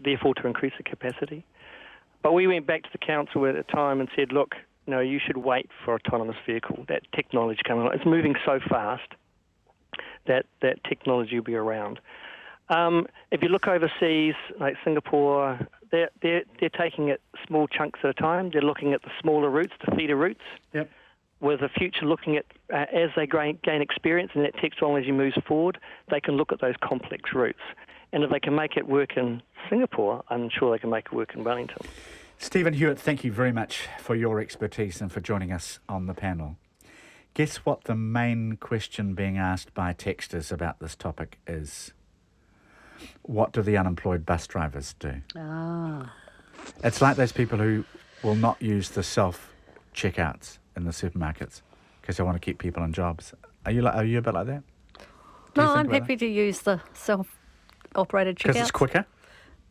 therefore to increase the capacity. But we went back to the council at the time and said, look, no, you should wait for autonomous vehicle. That technology coming on. It's moving so fast that technology will be around. If you look overseas, like Singapore, they're taking it small chunks at a time. They're looking at the smaller routes, the feeder routes. Yep. With the future looking at, as they gain experience and that technology moves forward, they can look at those complex routes. And if they can make it work in Singapore, I'm sure they can make it work in Wellington. Stephen Hewitt, thank you very much for your expertise and for joining us on the panel. Guess what the main question being asked by texters about this topic is? What do the unemployed bus drivers do? It's like those people who will not use the self-checkouts in the supermarkets because they want to keep people in jobs. Are you a bit like that? No, I'm happy to use the self-operated checkout. Because it's quicker?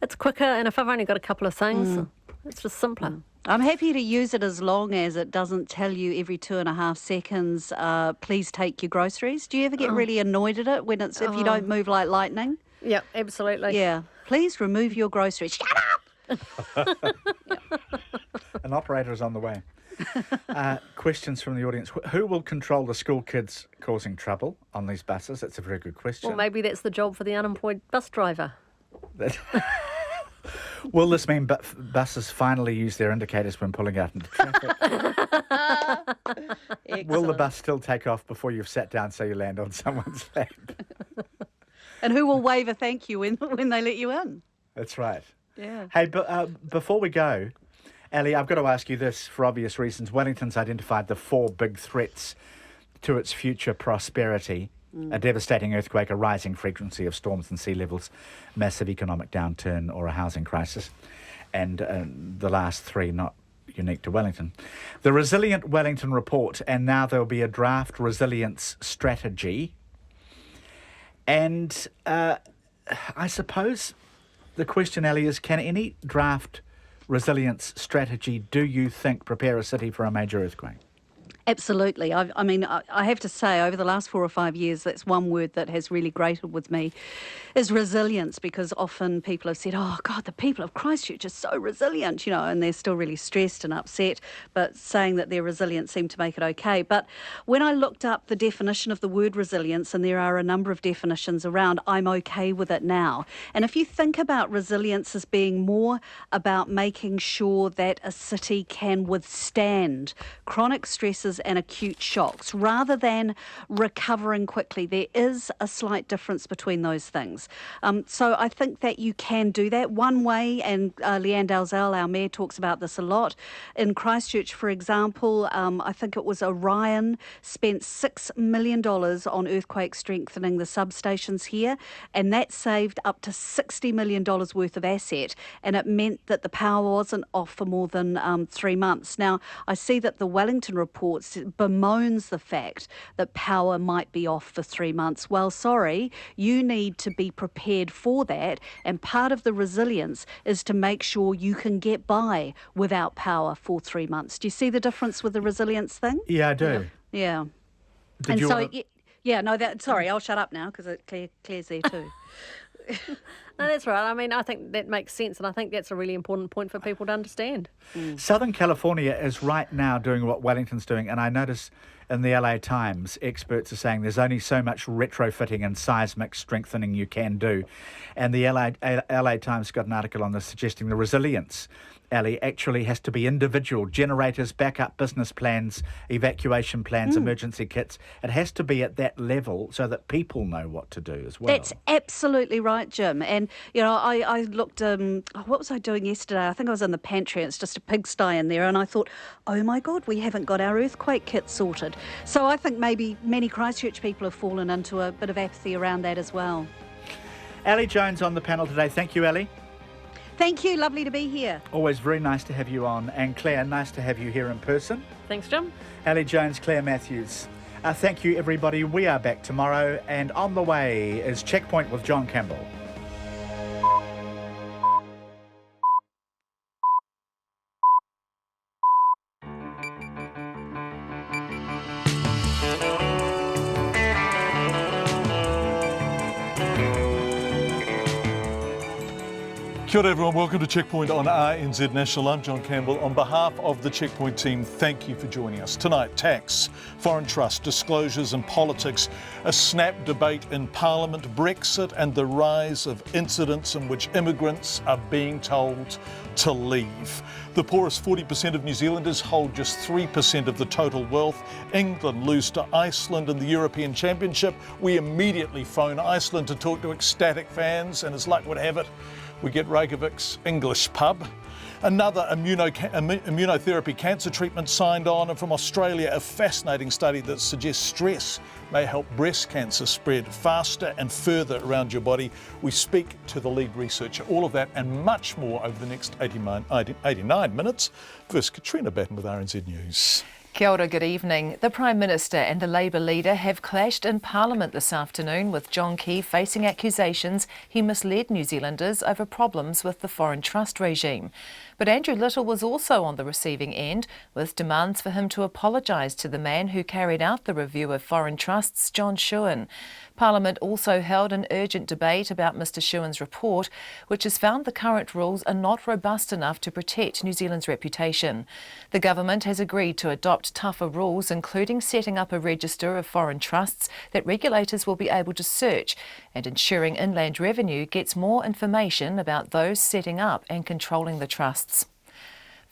It's quicker, and if I've only got a couple of things, it's just simpler. I'm happy to use it as long as it doesn't tell you every 2.5 seconds, please take your groceries. Do you ever get really annoyed at it when if you don't move like lightning? Yeah, absolutely. Yeah. Please remove your groceries. Shut up! An operator is on the way. Questions from the audience. Who will control the school kids causing trouble on these buses? That's a very good question. Well, maybe that's the job for the unemployed bus driver. Will this mean buses finally use their indicators when pulling out into traffic? Will the bus still take off before you've sat down so you land on someone's lap? And who will wave a thank you when they let you in? That's right. Yeah. Hey, before we go, Ali, I've got to ask you this for obvious reasons. Wellington's identified the 4 big threats to its future prosperity. A devastating earthquake, a rising frequency of storms and sea levels, massive economic downturn or a housing crisis. And the last 3 not unique to Wellington. The Resilient Wellington Report, and now there'll be a draft resilience strategy. And I suppose the question, Ali, is can any draft resilience strategy, do you think, prepare a city for a major earthquake? Absolutely. I mean, I have to say, over the last 4 or 5 years, that's one word that has really grated with me, is resilience, because often people have said, oh, God, the people of Christchurch are so resilient, you know, and they're still really stressed and upset, but saying that they're resilient seemed to make it okay. But when I looked up the definition of the word resilience, and there are a number of definitions around, I'm okay with it now. And if you think about resilience as being more about making sure that a city can withstand chronic stresses and acute shocks rather than recovering quickly, there is a slight difference between those things. So I think that you can do that. One way, and Leanne Dalzell, our mayor, talks about this a lot, in Christchurch, for example, I think it was Orion spent $6 million on earthquake strengthening the substations here, and that saved up to $60 million worth of asset, and it meant that the power wasn't off for more than 3 months. Now, I see that the Wellington report bemoans the fact that power might be off for 3 months. Well, sorry, you need to be prepared for that, and part of the resilience is to make sure you can get by without power for 3 months. Do you see the difference with the resilience thing? Yeah, I do. Yeah. Sorry, I'll shut up now because Claire's there too. No, that's right. I mean, I think that makes sense, and I think that's a really important point for people to understand. Southern California is right now doing what Wellington's doing, and I notice in the LA Times, experts are saying there's only so much retrofitting and seismic strengthening you can do. And the LA Times got an article on this suggesting the resilience, Ali, actually has to be individual. Generators, backup business plans, evacuation plans, emergency kits. It has to be at that level so that people know what to do as well. That's absolutely right, Jim. And, you know, I looked, what was I doing yesterday? I think I was in the pantry. It's just a pigsty in there. And I thought, oh, my God, we haven't got our earthquake kit sorted. So I think maybe many Christchurch people have fallen into a bit of apathy around that as well. Ali Jones on the panel today. Thank you, Ali. Thank you. Lovely to be here. Always very nice to have you on. And Claire, nice to have you here in person. Thanks, Jim. Ali Jones, Claire Matthews. Thank you, everybody. We are back tomorrow. And on the way is Checkpoint with John Campbell. Kia ora everyone, welcome to Checkpoint on RNZ National. I'm John Campbell. On behalf of the Checkpoint team, thank you for joining us. Tonight, tax, foreign trust, disclosures and politics, a snap debate in Parliament, Brexit and the rise of incidents in which immigrants are being told to leave. The poorest 40% of New Zealanders hold just 3% of the total wealth. England lose to Iceland in the European Championship. We immediately phone Iceland to talk to ecstatic fans, and as luck would have it, we get Reykjavik's English pub. Another immunotherapy cancer treatment signed on, and from Australia, a fascinating study that suggests stress may help breast cancer spread faster and further around your body. We speak to the lead researcher. All of that and much more over the next 89 minutes. First, Katrina Batten with RNZ News. Kia ora, good evening. The Prime Minister and the Labour leader have clashed in Parliament this afternoon, with John Key facing accusations he misled New Zealanders over problems with the foreign trust regime. But Andrew Little was also on the receiving end, with demands for him to apologise to the man who carried out the review of foreign trusts, John Shewan. Parliament also held an urgent debate about Mr Shewan's report, which has found the current rules are not robust enough to protect New Zealand's reputation. The government has agreed to adopt tougher rules, including setting up a register of foreign trusts that regulators will be able to search, and ensuring Inland Revenue gets more information about those setting up and controlling the trusts.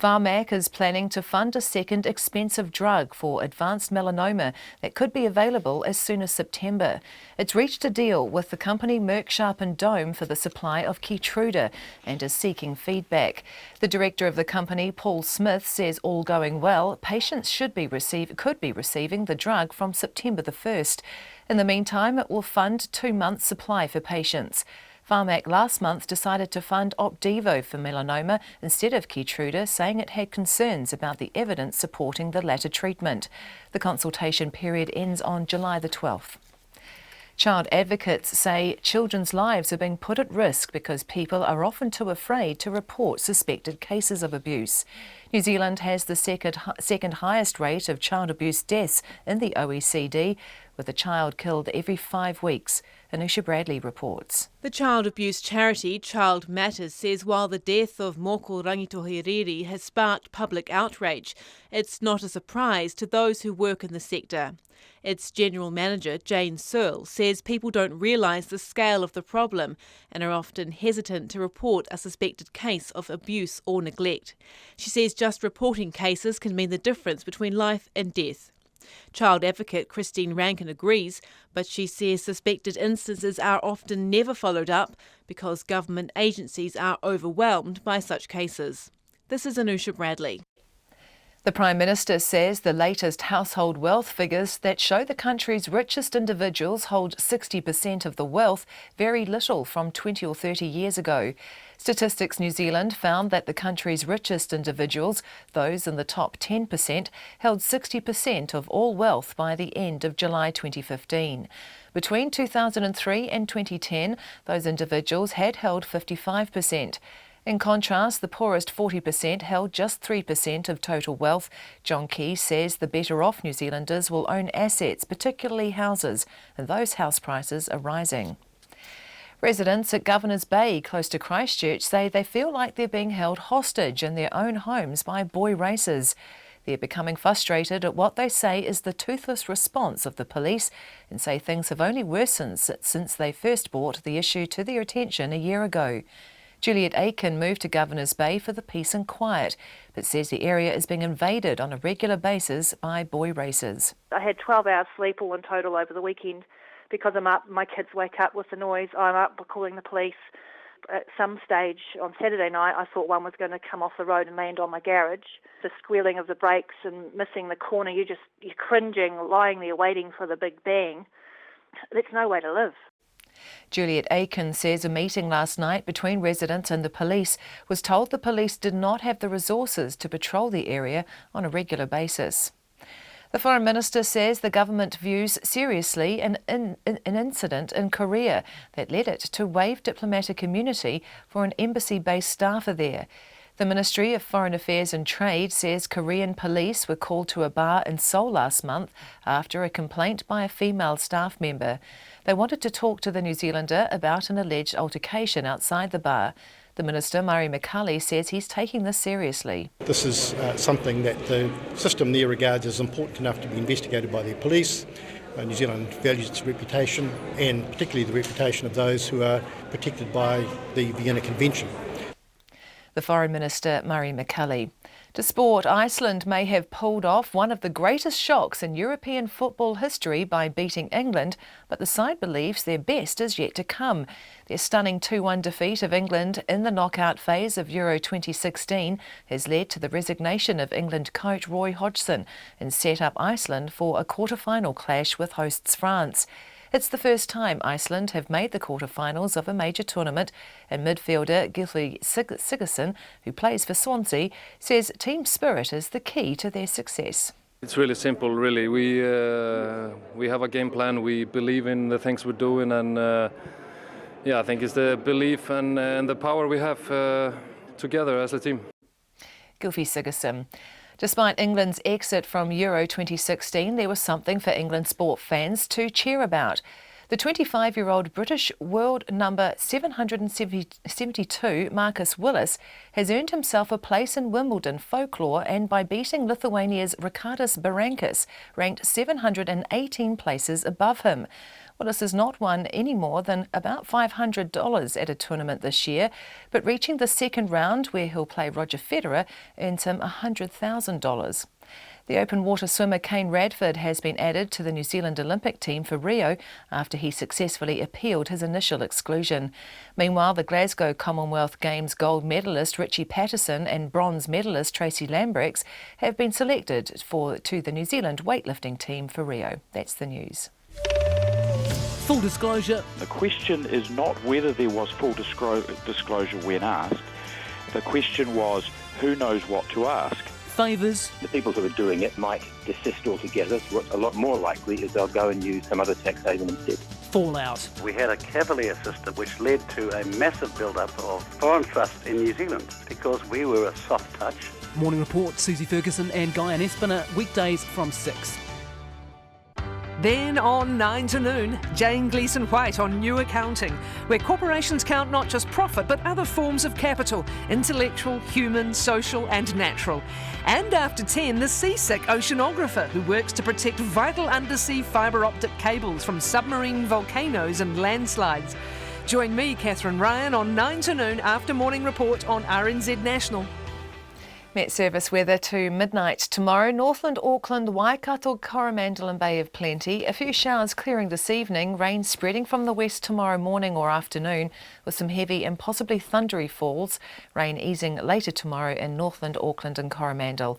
Pharmac is planning to fund a second expensive drug for advanced melanoma that could be available as soon as September. It's reached a deal with the company Merck Sharp & Dohme for the supply of Keytruda and is seeking feedback. The director of the company, Paul Smith, says all going well, patients could be receiving the drug from September the 1st. In the meantime, it will fund 2 months' supply for patients. Pharmac last month decided to fund Opdivo for melanoma instead of Keytruda, saying it had concerns about the evidence supporting the latter treatment. The consultation period ends on July the 12th. Child advocates say children's lives are being put at risk because people are often too afraid to report suspected cases of abuse. New Zealand has the second highest rate of child abuse deaths in the OECD, with a child killed every 5 weeks. Anusha Bradley reports. The child abuse charity Child Matters says while the death of Moko Rangitohiriri has sparked public outrage, it's not a surprise to those who work in the sector. Its general manager, Jane Searle, says people don't realise the scale of the problem and are often hesitant to report a suspected case of abuse or neglect. She says just reporting cases can mean the difference between life and death. Child advocate Christine Rankin agrees, but she says suspected instances are often never followed up because government agencies are overwhelmed by such cases. This is Anusha Bradley. The Prime Minister says the latest household wealth figures that show the country's richest individuals hold 60% of the wealth vary little from 20 or 30 years ago. Statistics New Zealand found that the country's richest individuals, those in the top 10%, held 60% of all wealth by the end of July 2015. Between 2003 and 2010, those individuals had held 55%. In contrast, the poorest 40% held just 3% of total wealth. John Key says the better-off New Zealanders will own assets, particularly houses, and those house prices are rising. Residents at Governor's Bay, close to Christchurch, say they feel like they're being held hostage in their own homes by boy racers. They're becoming frustrated at what they say is the toothless response of the police and say things have only worsened since they first brought the issue to their attention a year ago. Juliet Aiken moved to Governor's Bay for the peace and quiet, but says the area is being invaded on a regular basis by boy racers. I had 12 hours sleep all in total over the weekend because I'm up, my kids wake up with the noise, I'm up calling the police. At some stage on Saturday night, I thought one was going to come off the road and land on my garage. The squealing of the brakes and missing the corner, you're cringing, lying there waiting for the big bang. That's no way to live. Juliet Aiken says a meeting last night between residents and the police was told the police did not have the resources to patrol the area on a regular basis. The Foreign Minister says the government views seriously an incident in Korea that led it to waive diplomatic immunity for an embassy-based staffer there. The Ministry of Foreign Affairs and Trade says Korean police were called to a bar in Seoul last month after a complaint by a female staff member. They wanted to talk to the New Zealander about an alleged altercation outside the bar. The Minister, Murray McCulley, says he's taking this seriously. This is something that the system there regards as important enough to be investigated by the police. New Zealand values its reputation, and particularly the reputation of those who are protected by the Vienna Convention. The Foreign Minister, Murray McCulley. To sport, Iceland may have pulled off one of the greatest shocks in European football history by beating England, but the side believes their best is yet to come. Their stunning 2-1 defeat of England in the knockout phase of Euro 2016 has led to the resignation of England coach Roy Hodgson and set up Iceland for a quarter-final clash with hosts France. It's the first time Iceland have made the quarter-finals of a major tournament, and midfielder Gylfi Sigurðsson, who plays for Swansea, says team spirit is the key to their success. It's really simple, really. We have a game plan. We believe in the things we're doing, and I think it's the belief and the power we have together as a team. Gylfi Sigurðsson. Despite England's exit from Euro 2016, there was something for England sport fans to cheer about. The 25-year-old British world number 772, Marcus Willis, has earned himself a place in Wimbledon folklore, and by beating Lithuania's Rikardas Berankis, ranked 718 places above him. Willis has not won any more than about $500 at a tournament this year, but reaching the second round, where he'll play Roger Federer, earns him $100,000. The open water swimmer Kane Radford has been added to the New Zealand Olympic team for Rio after he successfully appealed his initial exclusion. Meanwhile, the Glasgow Commonwealth Games gold medalist Richie Patterson and bronze medalist Tracy Lambrex have been selected to the New Zealand weightlifting team for Rio. That's the news. Full disclosure. The question is not whether there was full disclosure when asked. The question was who knows what to ask. Favours. The people who are doing it might desist altogether. What's a lot more likely is they'll go and use some other tax haven instead. Fallout. We had a cavalier system which led to a massive build-up of foreign trust in New Zealand because we were a soft touch. Morning Report, Susie Ferguson and Guy Espiner, weekdays from 6. Then on 9 to noon, Jane Gleeson-White on New Accounting, where corporations count not just profit but other forms of capital, intellectual, human, social and natural. And after 10, the seasick oceanographer who works to protect vital undersea fibre optic cables from submarine volcanoes and landslides. Join me, Catherine Ryan, on 9 to noon after Morning Report on RNZ National. Met Service weather to midnight tomorrow. Northland, Auckland, Waikato, Coromandel and Bay of Plenty. A few showers clearing this evening. Rain spreading from the west tomorrow morning or afternoon with some heavy and possibly thundery falls. Rain easing later tomorrow in Northland, Auckland and Coromandel.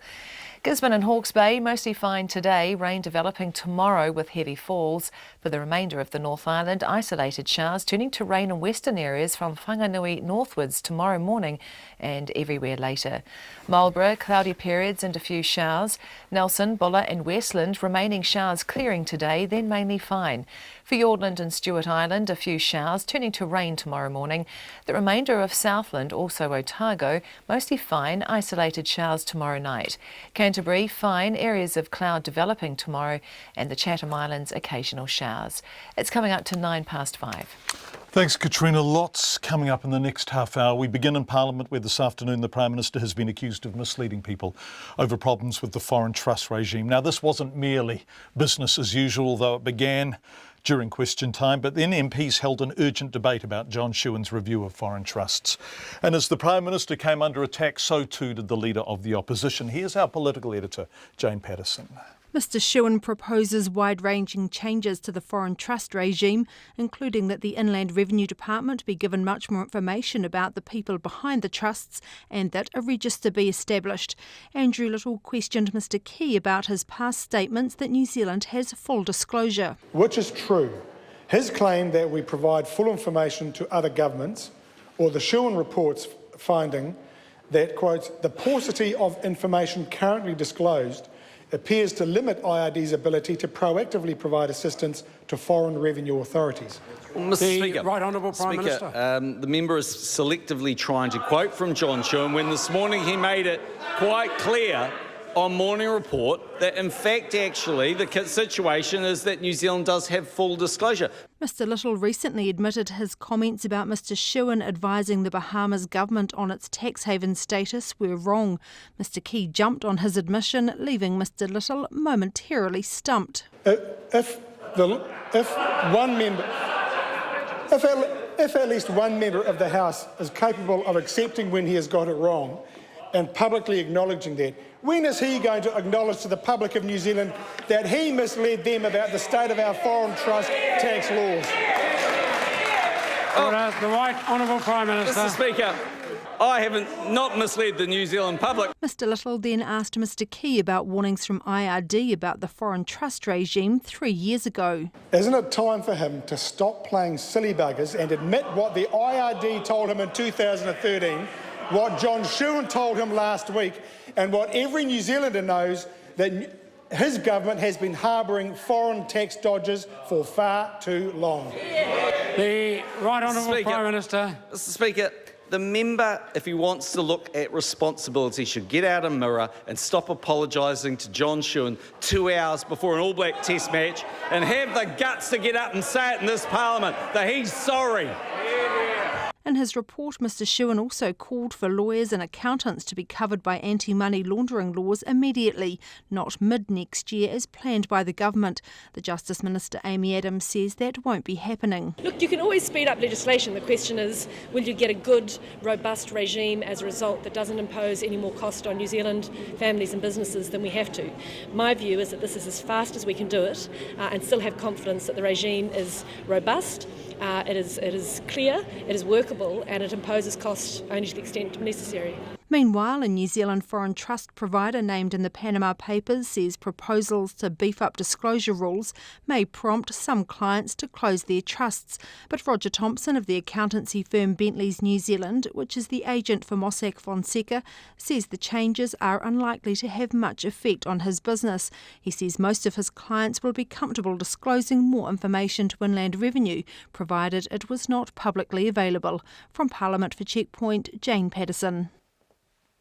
Gisborne and Hawke's Bay mostly fine today. Rain developing tomorrow with heavy falls. For the remainder of the North Island, isolated showers turning to rain in western areas from Whanganui northwards tomorrow morning and everywhere later. Marlborough, cloudy periods and a few showers. Nelson, Buller and Westland, remaining showers clearing today, then mainly fine. For Fiordland and Stewart Island, a few showers turning to rain tomorrow morning. The remainder of Southland, also Otago, mostly fine, isolated showers tomorrow night. Canterbury, fine, areas of cloud developing tomorrow, and the Chatham Islands, occasional showers. It's coming up to 5:09. Thanks, Katrina. Lots coming up in the next half hour. We begin in Parliament, where this afternoon the Prime Minister has been accused of misleading people over problems with the foreign trust regime. Now, this wasn't merely business as usual, though it began during question time, but then MPs held an urgent debate about John Shewan's review of foreign trusts. And as the Prime Minister came under attack, so too did the Leader of the Opposition. Here's our political editor, Jane Patterson. Mr Shewan proposes wide-ranging changes to the foreign trust regime, including that the Inland Revenue Department be given much more information about the people behind the trusts and that a register be established. Andrew Little questioned Mr Key about his past statements that New Zealand has full disclosure. Which is true. His claim that we provide full information to other governments, or the Shewan report's finding that, quote, the paucity of information currently disclosed appears to limit IRD's ability to proactively provide assistance to foreign revenue authorities. Mr. Speaker, Right Honourable Prime Minister. The member is selectively trying to quote from John Shewan when this morning he made it quite clear on Morning Report that in fact actually the situation is that New Zealand does have full disclosure. Mr Little recently admitted his comments about Mr Shewan advising the Bahamas government on its tax haven status were wrong. Mr Key jumped on his admission, leaving Mr Little momentarily stumped. If at least one member of the House is capable of accepting when he has got it wrong and publicly acknowledging that, when is he going to acknowledge to the public of New Zealand that he misled them about the state of our foreign trust tax laws? The Right Honourable Prime Minister. Mr Speaker, I haven't not misled the New Zealand public. Mr Little then asked Mr Key about warnings from IRD about the foreign trust regime 3 years ago. Isn't it time for him to stop playing silly buggers and admit what the IRD told him in 2013, what John Shewan told him last week, and what every New Zealander knows, that his government has been harbouring foreign tax dodgers for far too long? The Right Honourable Prime Minister. Mr Speaker, the member, if he wants to look at responsibility, should get out a mirror and stop apologising to John Shewan 2 hours before an All Black Test match and have the guts to get up and say it in this Parliament that he's sorry. In his report, Mr Shewan also called for lawyers and accountants to be covered by anti-money laundering laws immediately, not mid-next year as planned by the government. The Justice Minister Amy Adams says that won't be happening. Look, you can always speed up legislation. The question is, will you get a good, robust regime as a result that doesn't impose any more cost on New Zealand families and businesses than we have to? My view is that this is as fast as we can do it and still have confidence that the regime is robust. It is clear, it is workable, and it imposes cost only to the extent necessary. Meanwhile, a New Zealand foreign trust provider named in the Panama Papers says proposals to beef up disclosure rules may prompt some clients to close their trusts. But Roger Thompson of the accountancy firm Bentley's New Zealand, which is the agent for Mossack Fonseca, says the changes are unlikely to have much effect on his business. He says most of his clients will be comfortable disclosing more information to Inland Revenue, provided it was not publicly available. From Parliament for Checkpoint, Jane Patterson.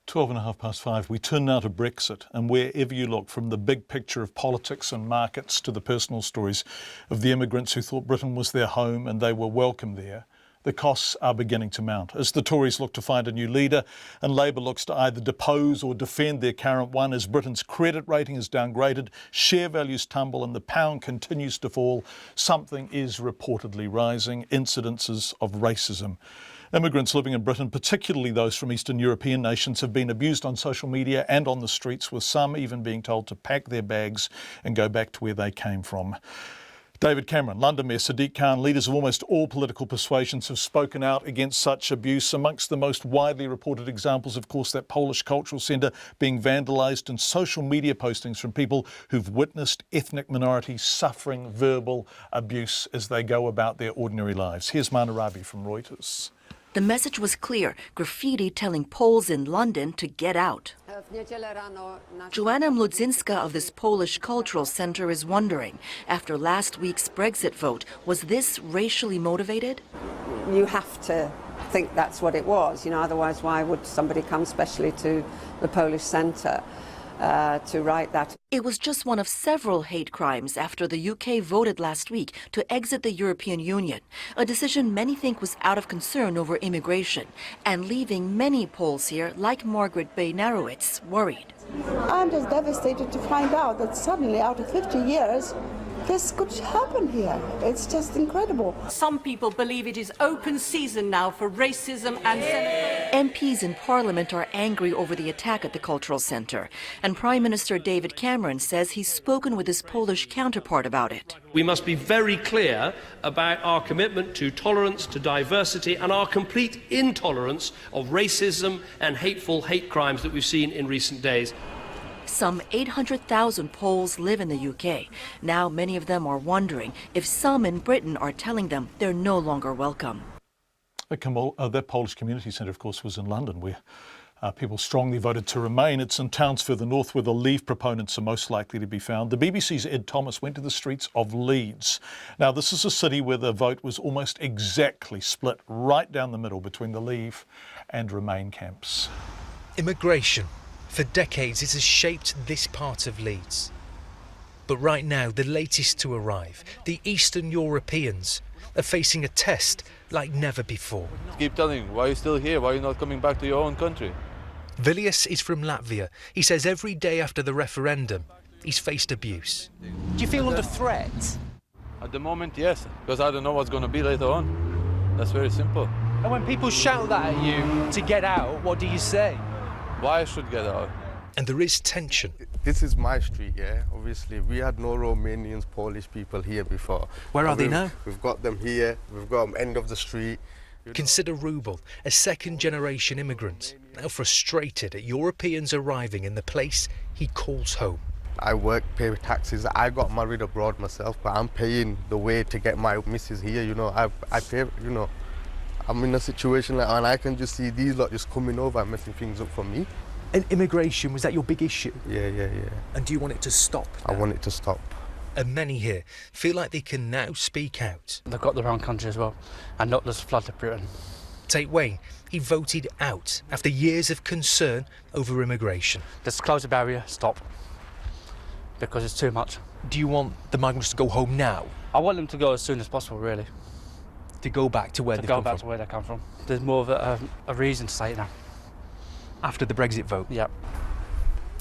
5:12. We turn now to Brexit, and wherever you look, from the big picture of politics and markets to the personal stories of the immigrants who thought Britain was their home and they were welcome there, the costs are beginning to mount. As the Tories look to find a new leader and Labour looks to either depose or defend their current one, as Britain's credit rating is downgraded, share values tumble and the pound continues to fall, something is reportedly rising: incidences of racism. Immigrants living in Britain, particularly those from Eastern European nations, have been abused on social media and on the streets, with some even being told to pack their bags and go back to where they came from. David Cameron, London Mayor Sadiq Khan, leaders of almost all political persuasions have spoken out against such abuse. Amongst the most widely reported examples, of course, that Polish cultural centre being vandalised, and social media postings from people who've witnessed ethnic minorities suffering verbal abuse as they go about their ordinary lives. Here's Mana Rabi from Reuters. The message was clear: graffiti telling Poles in London to get out. Joanna Mlodzinska of this Polish cultural centre is wondering, after last week's Brexit vote, was this racially motivated? You have to think that's what it was, otherwise why would somebody come specially to the Polish centre to write that? It was just one of several hate crimes after the UK voted last week to exit the European Union, a decision many think was out of concern over immigration and leaving many Poles here, like Margaret Bay-Narowitz, worried. I'm just devastated to find out that suddenly, out of 50 years, this could happen here. It's just incredible. Some people believe it is open season now for racism and xenophobia. MPs in Parliament are angry over the attack at the cultural centre, and Prime Minister David Cameron says he's spoken with his Polish counterpart about it. We must be very clear about our commitment to tolerance, to diversity, and our complete intolerance of racism and hateful hate crimes that we've seen in recent days. Some 800,000 Poles live in the UK. Now many of them are wondering if some in Britain are telling them they're no longer welcome. That Polish community centre, of course, was in London, where people strongly voted to remain. It's in towns further north where the Leave proponents are most likely to be found. The BBC's Ed Thomas went to the streets of Leeds. Now, this is a city where the vote was almost exactly split right down the middle between the Leave and Remain camps. Immigration, For decades, it has shaped this part of Leeds. But right now, the latest to arrive, the Eastern Europeans, are facing a test like never before. Keep telling, why are you still here? Why are you not coming back to your own country? Vilius is from Latvia. He says every day after the referendum, he's faced abuse. Do you feel under threat? At the moment, yes, because I don't know what's going to be later on. That's very simple. And when people shout that at you to get out, what do you say? Why I should get out? And there is tension. This is my street, yeah? Obviously, we had no Romanians, Polish people here before. Where are they now? We've got them here. We've got them end of the street. Consider Rubel, a second-generation immigrant, now frustrated at Europeans arriving in the place he calls home. I work, pay taxes. I got married abroad myself, but I'm paying the way to get my missus here, you know. I pay, you know. I'm in a situation like, and I can just see these lot just coming over and messing things up for me. And immigration, was that your big issue? Yeah. And do you want it to stop now? I want it to stop. And many here feel like they can now speak out. They've got their own country as well, and not just flood of Britain. Take Wayne. He voted out after years of concern over immigration. Just close the barrier, stop, because it's too much. Do you want the migrants to go home now? I want them to go as soon as possible, really. To go back to where they come from? To go back to where they come from. There's more of a reason to say it now. After the Brexit vote? Yep.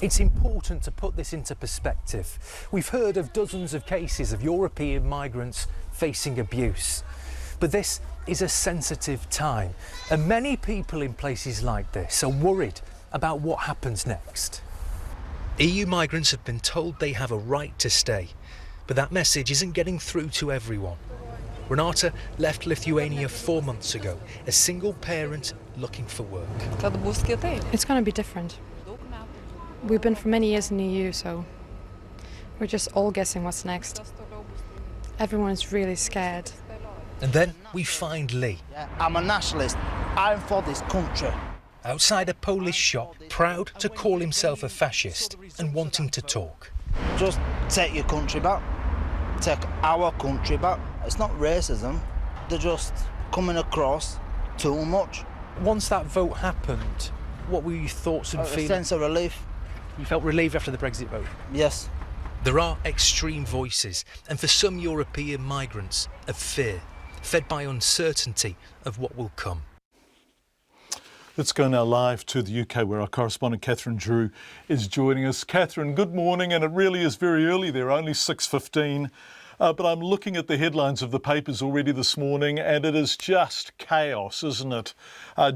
It's important to put this into perspective. We've heard of dozens of cases of European migrants facing abuse. But this is a sensitive time, and many people in places like this are worried about what happens next. EU migrants have been told they have a right to stay, but that message isn't getting through to everyone. Renata left Lithuania 4 months ago, a single parent looking for work. It's going to be different. We've been for many years in the EU, so we're just all guessing what's next. Everyone is really scared. And then we find Lee. I'm a nationalist. I'm for this country. Outside a Polish shop, proud to call himself a fascist and wanting to talk. Just take your country back. Take our country back. It's not racism. They're just coming across too much. Once that vote happened, what were your thoughts and feelings? A sense of relief. You felt relieved after the Brexit vote? Yes. There are extreme voices, and for some European migrants, of fear, fed by uncertainty of what will come. Let's go now live to the UK, where our correspondent Catherine Drew is joining us. Catherine, good morning, and it really is very early there, only 6:15. But I'm looking at the headlines of the papers already this morning, and it is just chaos, isn't it?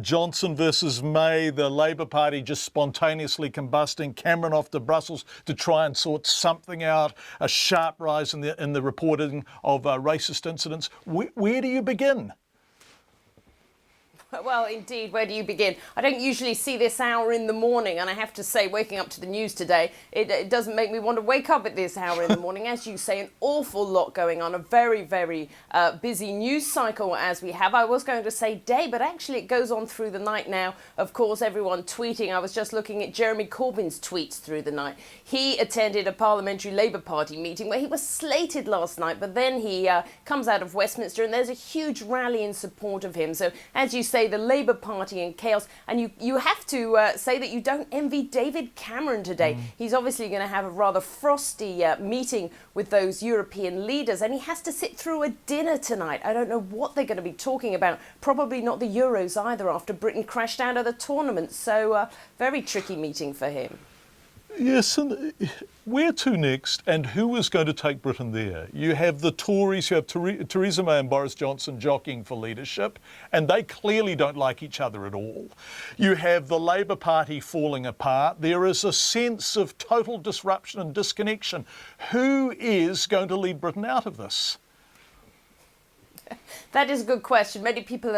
Johnson versus May, the Labour Party just spontaneously combusting, Cameron off to Brussels to try and sort something out, a sharp rise in the reporting of racist incidents. Where do you begin? Well, indeed, where do you begin? I don't usually see this hour in the morning, and I have to say, waking up to the news today, it doesn't make me want to wake up at this hour in the morning. As you say, an awful lot going on, a very, very busy news cycle as we have. I was going to say day, but actually it goes on through the night now. Of course, everyone tweeting. I was just looking at Jeremy Corbyn's tweets through the night. He attended a parliamentary Labour Party meeting where he was slated last night, but then he comes out of Westminster and there's a huge rally in support of him. So, as you say, the Labour Party in chaos, and you have to say that you don't envy David Cameron today. He's obviously going to have a rather frosty meeting with those European leaders, and he has to sit through a dinner tonight. I don't know what they're going to be talking about. Probably not the Euros either, after Britain crashed out of the tournament. So very tricky meeting for him. Yes, and where to next, and who is going to take Britain there? You have the Tories, you have Theresa May and Boris Johnson jockeying for leadership, and they clearly don't like each other at all. You have the Labour Party falling apart. There is a sense of total disruption and disconnection. Who is going to lead Britain out of this? That is a good question. Many people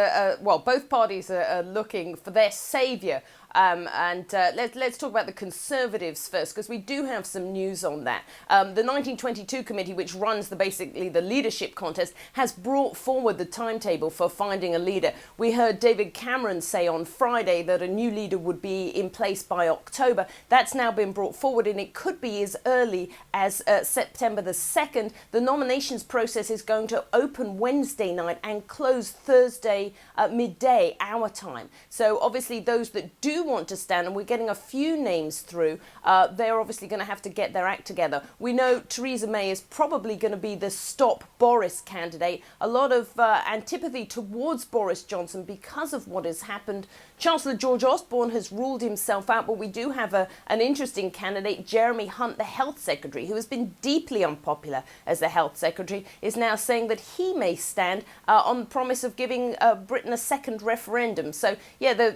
both parties are looking for their saviour. Let's talk about the Conservatives first, because we do have some news on that. The 1922 committee, which runs basically the leadership contest, has brought forward the timetable for finding a leader. We heard David Cameron say on Friday that a new leader would be in place by October. That's now been brought forward, and it could be as early as September the 2nd. The nominations process is going to open Wednesday Wednesday night and close Thursday midday, our time. So obviously those that do want to stand, and we're getting a few names through, they're obviously going to have to get their act together. We know Theresa May is probably going to be the Stop Boris candidate. A lot of antipathy towards Boris Johnson because of what has happened. Chancellor George Osborne has ruled himself out, but we do have an interesting candidate, Jeremy Hunt, the Health Secretary, who has been deeply unpopular as the Health Secretary, is now saying that he may stand on the promise of giving Britain a second referendum. So, yeah,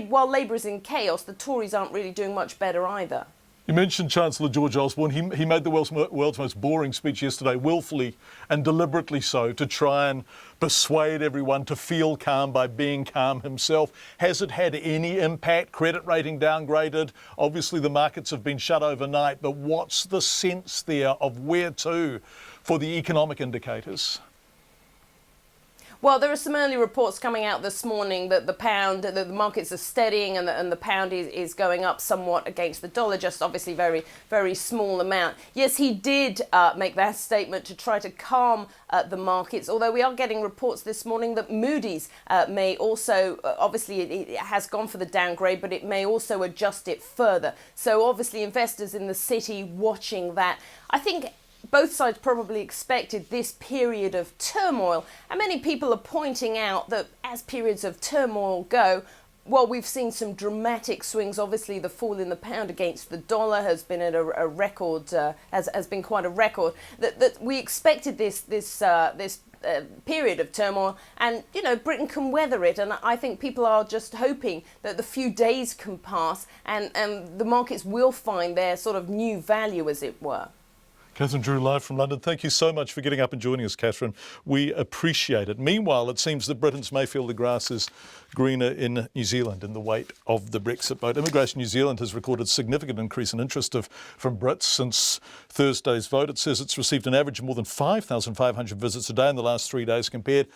while Labour is in chaos, the Tories aren't really doing much better either. You mentioned Chancellor George Osborne. He made the world's most boring speech yesterday, willfully and deliberately so, to try and persuade everyone to feel calm by being calm himself. Has it had any impact? Credit rating downgraded. Obviously, the markets have been shut overnight. But what's the sense there of where to for the economic indicators? Well, there are some early reports coming out this morning that the markets are steadying and the pound is going up somewhat against the dollar, just obviously very, very small amount. Yes, he did make that statement to try to calm the markets, although we are getting reports this morning that Moody's may also, obviously it has gone for the downgrade, but it may also adjust it further. So obviously investors in the city watching that. I think both sides probably expected this period of turmoil, and many people are pointing out that as periods of turmoil go, well, we've seen some dramatic swings. Obviously, the fall in the pound against the dollar has been at a record, has been quite a record. That we expected this period of turmoil, and Britain can weather it. And I think people are just hoping that the few days can pass, and the markets will find their sort of new value, as it were. Catherine Drew, live from London. Thank you so much for getting up and joining us, Catherine. We appreciate it. Meanwhile, it seems that Britons may feel the grass is greener in New Zealand in the wake of the Brexit vote. Immigration New Zealand has recorded significant increase in interest from Brits since Thursday's vote. It says it's received an average of more than 5,500 visits a day in the last 3 days, compared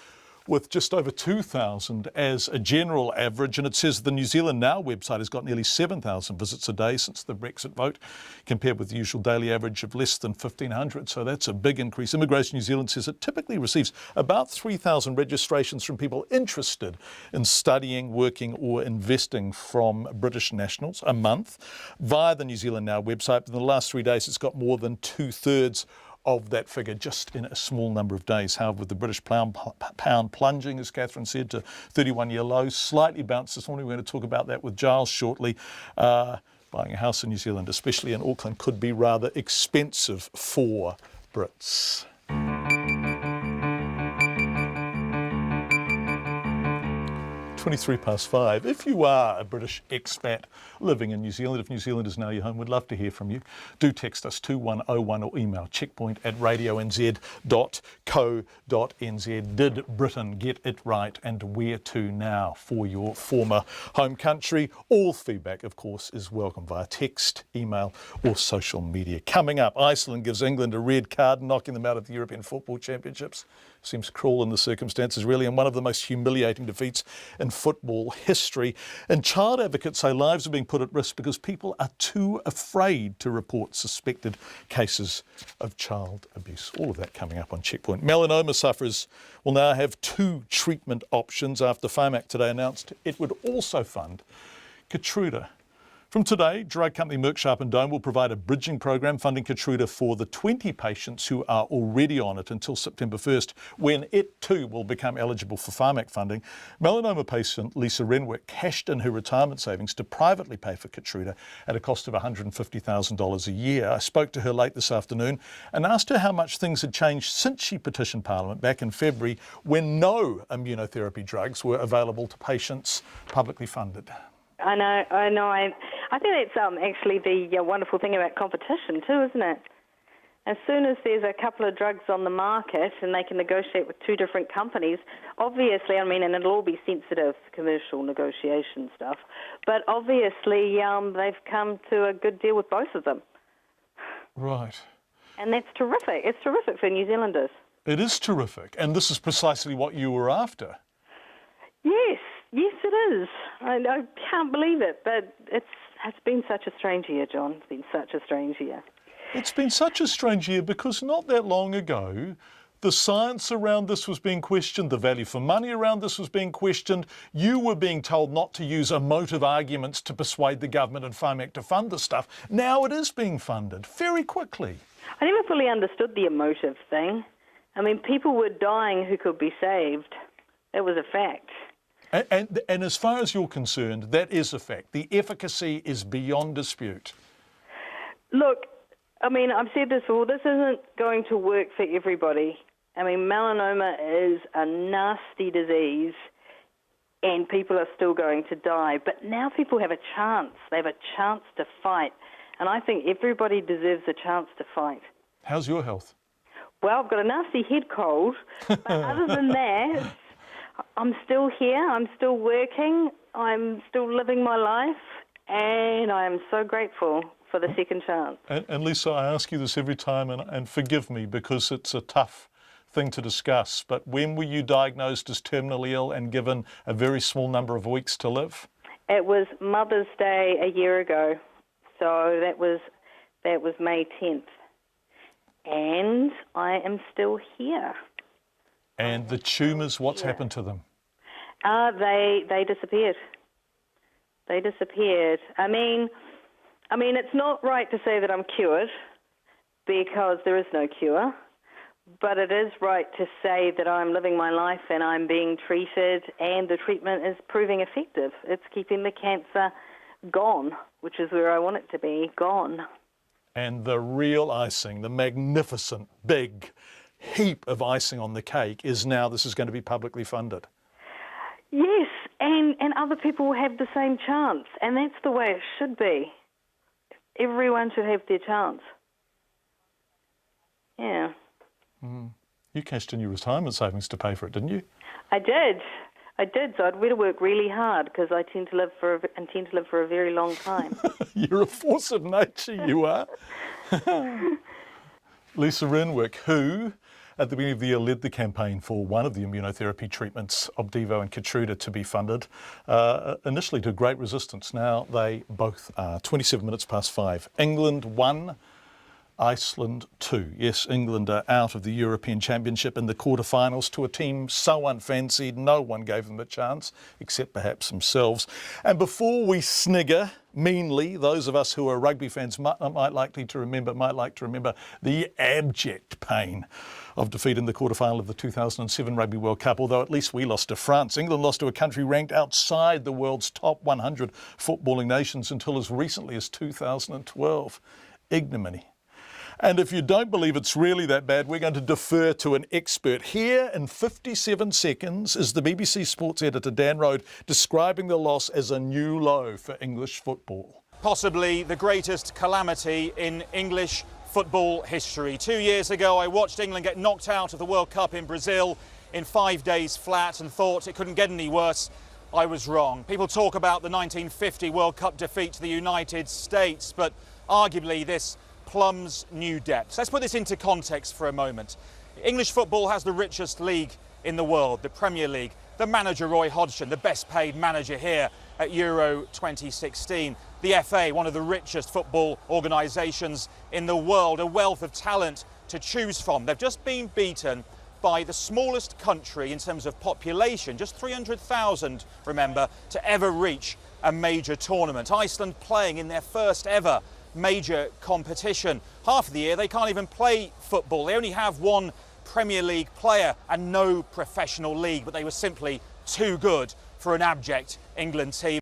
with just over 2,000 as a general average. And it says the New Zealand Now website has got nearly 7,000 visits a day since the Brexit vote, compared with the usual daily average of less than 1,500. So that's a big increase. Immigration New Zealand says it typically receives about 3,000 registrations from people interested in studying, working or investing from British nationals a month via the New Zealand Now website. But in the last 3 days, it's got more than 2/3 of that figure just in a small number of days. However, with the British pound plunging, as Catherine said, to 31-year lows, slightly bounced this morning. We're going to talk about that with Giles shortly. Buying a house in New Zealand, especially in Auckland, could be rather expensive for Brits. 5:23. If you are a British expat living in New Zealand, if New Zealand is now your home, we'd love to hear from you. Do text us 2101 or email checkpoint@radionz.co.nz. Did Britain get it right, and where to now for your former home country? All feedback, of course, is welcome via text, email or social media. Coming up, Iceland gives England a red card, knocking them out of the European Football Championships. Seems cruel in the circumstances, really, and one of the most humiliating defeats in football history. And child advocates say lives are being put at risk because people are too afraid to report suspected cases of child abuse. All of that coming up on Checkpoint. Melanoma sufferers will now have 2 treatment options after Pharmac today announced it would also fund Keytruda. From today, drug company Merck Sharp & Dohme will provide a bridging program funding Keytruda for the 20 patients who are already on it until September 1st, when it too will become eligible for Pharmac funding. Melanoma patient Lisa Renwick cashed in her retirement savings to privately pay for Keytruda at a cost of $150,000 a year. I spoke to her late this afternoon and asked her how much things had changed since she petitioned Parliament back in February, when no immunotherapy drugs were available to patients publicly funded. I know. I think that's actually the wonderful thing about competition too, isn't it? As soon as there's a couple of drugs on the market and they can negotiate with 2 different companies, obviously, and it'll all be sensitive commercial negotiation stuff, but obviously they've come to a good deal with both of them. Right. And that's terrific. It's terrific for New Zealanders. It is terrific, and this is precisely what you were after. Yes, it is. I can't believe it, but it's been such a strange year, John. It's been such a strange year. It's been such a strange year because not that long ago, The science around this was being questioned, the value for money around this was being questioned. You were being told not to use emotive arguments to persuade the government and FOMAC to fund the stuff. Now it is being funded very quickly. I never fully understood the emotive thing. I mean, people were dying who could be saved. It was a fact. And as far as you're concerned, that is a fact. The efficacy is beyond dispute. Look, I mean, I've said this before, this isn't going to work for everybody. I mean, melanoma is a nasty disease and people are still going to die. But now people have a chance. They have a chance to fight. And I think everybody deserves a chance to fight. How's your health? Well, I've got a nasty head cold. But other than that, I'm still here. I'm still working. I'm still living my life. And I am so grateful for the second chance. And Lisa, I ask you this every time, and forgive me because it's a tough thing to discuss, but when were you diagnosed as terminally ill and given a very small number of weeks to live? It was Mother's Day a year ago, so that was May 10th. And I am still here. And the tumours, what's happened to them? They disappeared. They disappeared. I mean, it's not right to say that I'm cured because there is no cure, but it is right to say that I'm living my life and I'm being treated and the treatment is proving effective. It's keeping the cancer gone, which is where I want it to be, gone. And the real icing, the magnificent, big heap of icing on the cake is now this is going to be publicly funded. Yes, and other people will have the same chance, and that's the way it should be. Everyone should have their chance. Yeah. You cashed in your retirement savings to pay for it, didn't you? I did, so I'd better work really hard because I intend to live for a very long time. You're a force of nature, you are. Lisa Renwick, who at the beginning of the year led the campaign for one of the immunotherapy treatments, Opdivo and Keytruda, to be funded, initially to great resistance. Now they both are. 27 minutes past 5. England 1, Iceland 2. Yes, England are out of the European Championship in the quarterfinals to a team so unfancied, no one gave them a chance, except perhaps themselves. And before we snigger meanly, those of us who are rugby fans might like to remember the abject pain of defeat in the quarterfinal of the 2007 Rugby World Cup, although at least we lost to France. England lost to a country ranked outside the world's top 100 footballing nations until as recently as 2012. Ignominy. And if you don't believe it's really that bad, we're going to defer to an expert. Here in 57 seconds is the BBC Sports editor Dan Rode describing the loss as a new low for English football. Possibly the greatest calamity in English football history. 2 years ago, I watched England get knocked out of the World Cup in Brazil in 5 days flat and thought it couldn't get any worse. I was wrong. People talk about the 1950 World Cup defeat to the United States, but arguably this plumbs new depths. Let's put this into context for a moment. English football has the richest league in the world, the Premier League. The manager, Roy Hodgson, the best paid manager here at Euro 2016. The FA, one of the richest football organisations in the world, a wealth of talent to choose from. They've just been beaten by the smallest country in terms of population, just 300,000, remember, to ever reach a major tournament. Iceland playing in their first ever major competition. Half of the year they can't even play football. They only have one Premier League player and no professional league, but they were simply too good for an abject England team.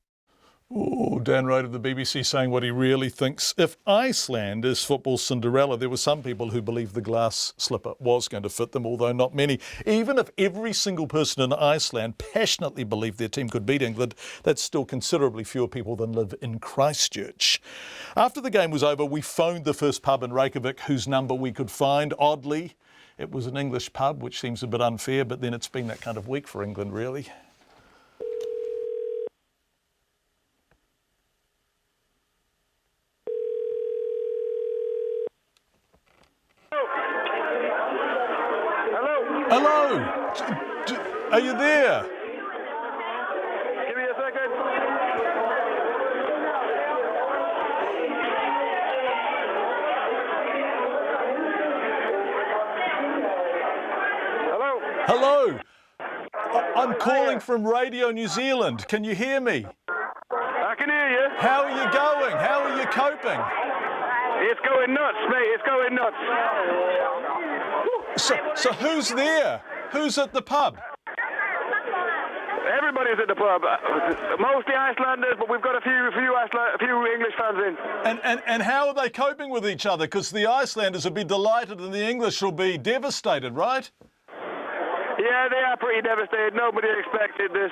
Oh, Dan Rode of the BBC saying what he really thinks. If Iceland is football's Cinderella, there were some people who believed the glass slipper was going to fit them, although not many. Even if every single person in Iceland passionately believed their team could beat England, that's still considerably fewer people than live in Christchurch. After the game was over, we phoned the first pub in Reykjavik whose number we could find. Oddly, it was an English pub, which seems a bit unfair, but then it's been that kind of week for England, really. Hello! Are you there? Give me a second. Hello. I'm calling from Radio New Zealand. Can you hear me? I can hear you. How are you going? How are you coping? It's going nuts, mate. It's going nuts. So who's there? Who's at the pub? Everybody's at the pub. Mostly Icelanders, but we've got a few English fans in. And how are they coping with each other? Because the Icelanders will be delighted and the English will be devastated, right? Yeah, they are pretty devastated. Nobody expected this.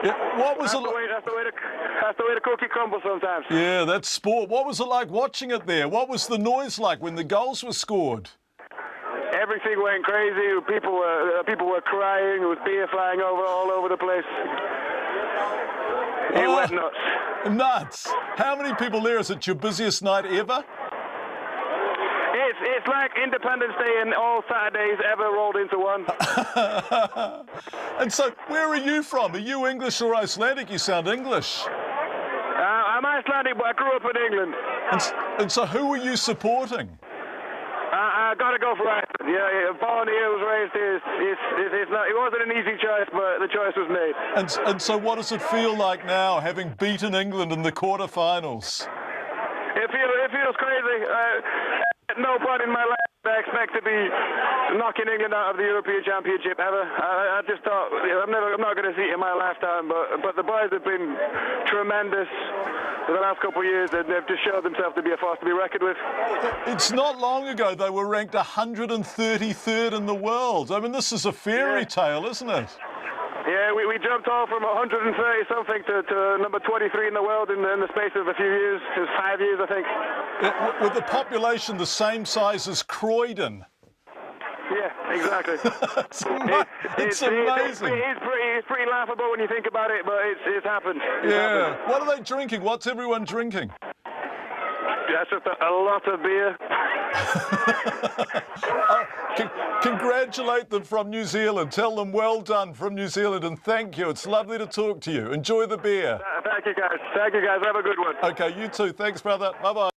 Yeah, what was that's the way the cookie crumbles sometimes. Yeah, that's sport. What was it like watching it there? What was the noise like when the goals were scored? Everything went crazy. People were crying. There was beer flying all over the place. It went nuts. Nuts. How many people there? Is it your busiest night ever? It's like Independence Day and all Saturdays ever rolled into one. And so, where are you from? Are you English or Icelandic? You sound English. I'm Icelandic, but I grew up in England. And so, who are you supporting? I got to go for Iceland. Yeah, born here, was raised here. It wasn't an easy choice, but the choice was made. And so, what does it feel like now, having beaten England in the quarterfinals? It feels crazy. At no point in my life I expect to be knocking England out of the European Championship ever. I just thought I'm not going to see it in my lifetime. But the boys have been tremendous for the last couple of years, and they've just showed themselves to be a force to be reckoned with. It's not long ago they were ranked 133rd in the world. I mean, this is a fairy tale, isn't it? Yeah, we jumped off from 130-something to number 23 in the world in the space of a few years. It was 5 years, I think. With the population the same size as Croydon. Yeah, exactly. It's amazing. It's pretty laughable when you think about it, but it's happened. Yeah. What are they drinking? What's everyone drinking? That's just a lot of beer. Congratulate them from New Zealand. Tell them well done from New Zealand and thank you. It's lovely to talk to you. Enjoy the beer. Thank you, guys. Thank you, guys. Have a good one. Okay, you too. Thanks, brother. Bye-bye.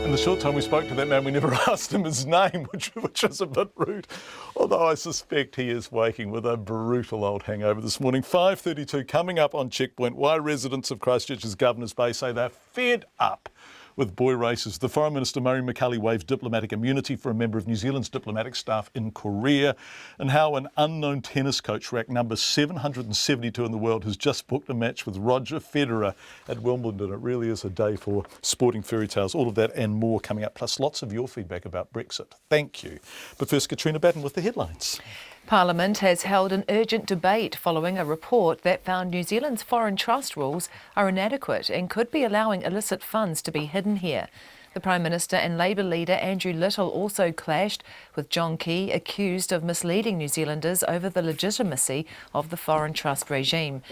In the short time we spoke to that man, we never asked him his name, which was a bit rude. Although I suspect he is waking with a brutal old hangover this morning. 5:32 coming up on Checkpoint. Why residents of Christchurch's Governor's Bay say they're fed up with boy races. The Foreign Minister Murray McCully waives diplomatic immunity for a member of New Zealand's diplomatic staff in Korea, and how an unknown tennis coach ranked number 772 in the world has just booked a match with Roger Federer at Wimbledon. It really is a day for sporting fairy tales. All of that and more coming up, plus lots of your feedback about Brexit. Thank you. But first, Katrina Batten with the headlines. Parliament has held an urgent debate following a report that found New Zealand's foreign trust rules are inadequate and could be allowing illicit funds to be hidden here. The Prime Minister and Labour leader Andrew Little also clashed, with John Key accused of misleading New Zealanders over the legitimacy of the foreign trust regime.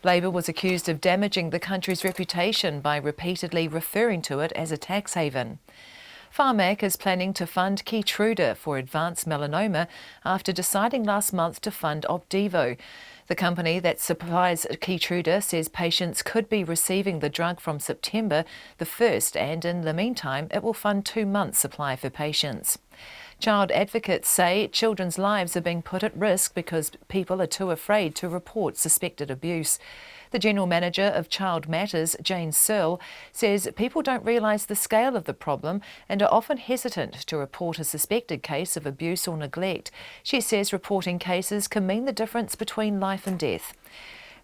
Labour was accused of damaging the country's reputation by repeatedly referring to it as a tax haven. Pharmac is planning to fund Keytruda for advanced melanoma after deciding last month to fund Opdivo. The company that supplies Keytruda says patients could be receiving the drug from September the 1st, and in the meantime it will fund 2 months' supply for patients. Child advocates say children's lives are being put at risk because people are too afraid to report suspected abuse. The General Manager of Child Matters, Jane Searle, says people don't realise the scale of the problem and are often hesitant to report a suspected case of abuse or neglect. She says reporting cases can mean the difference between life and death.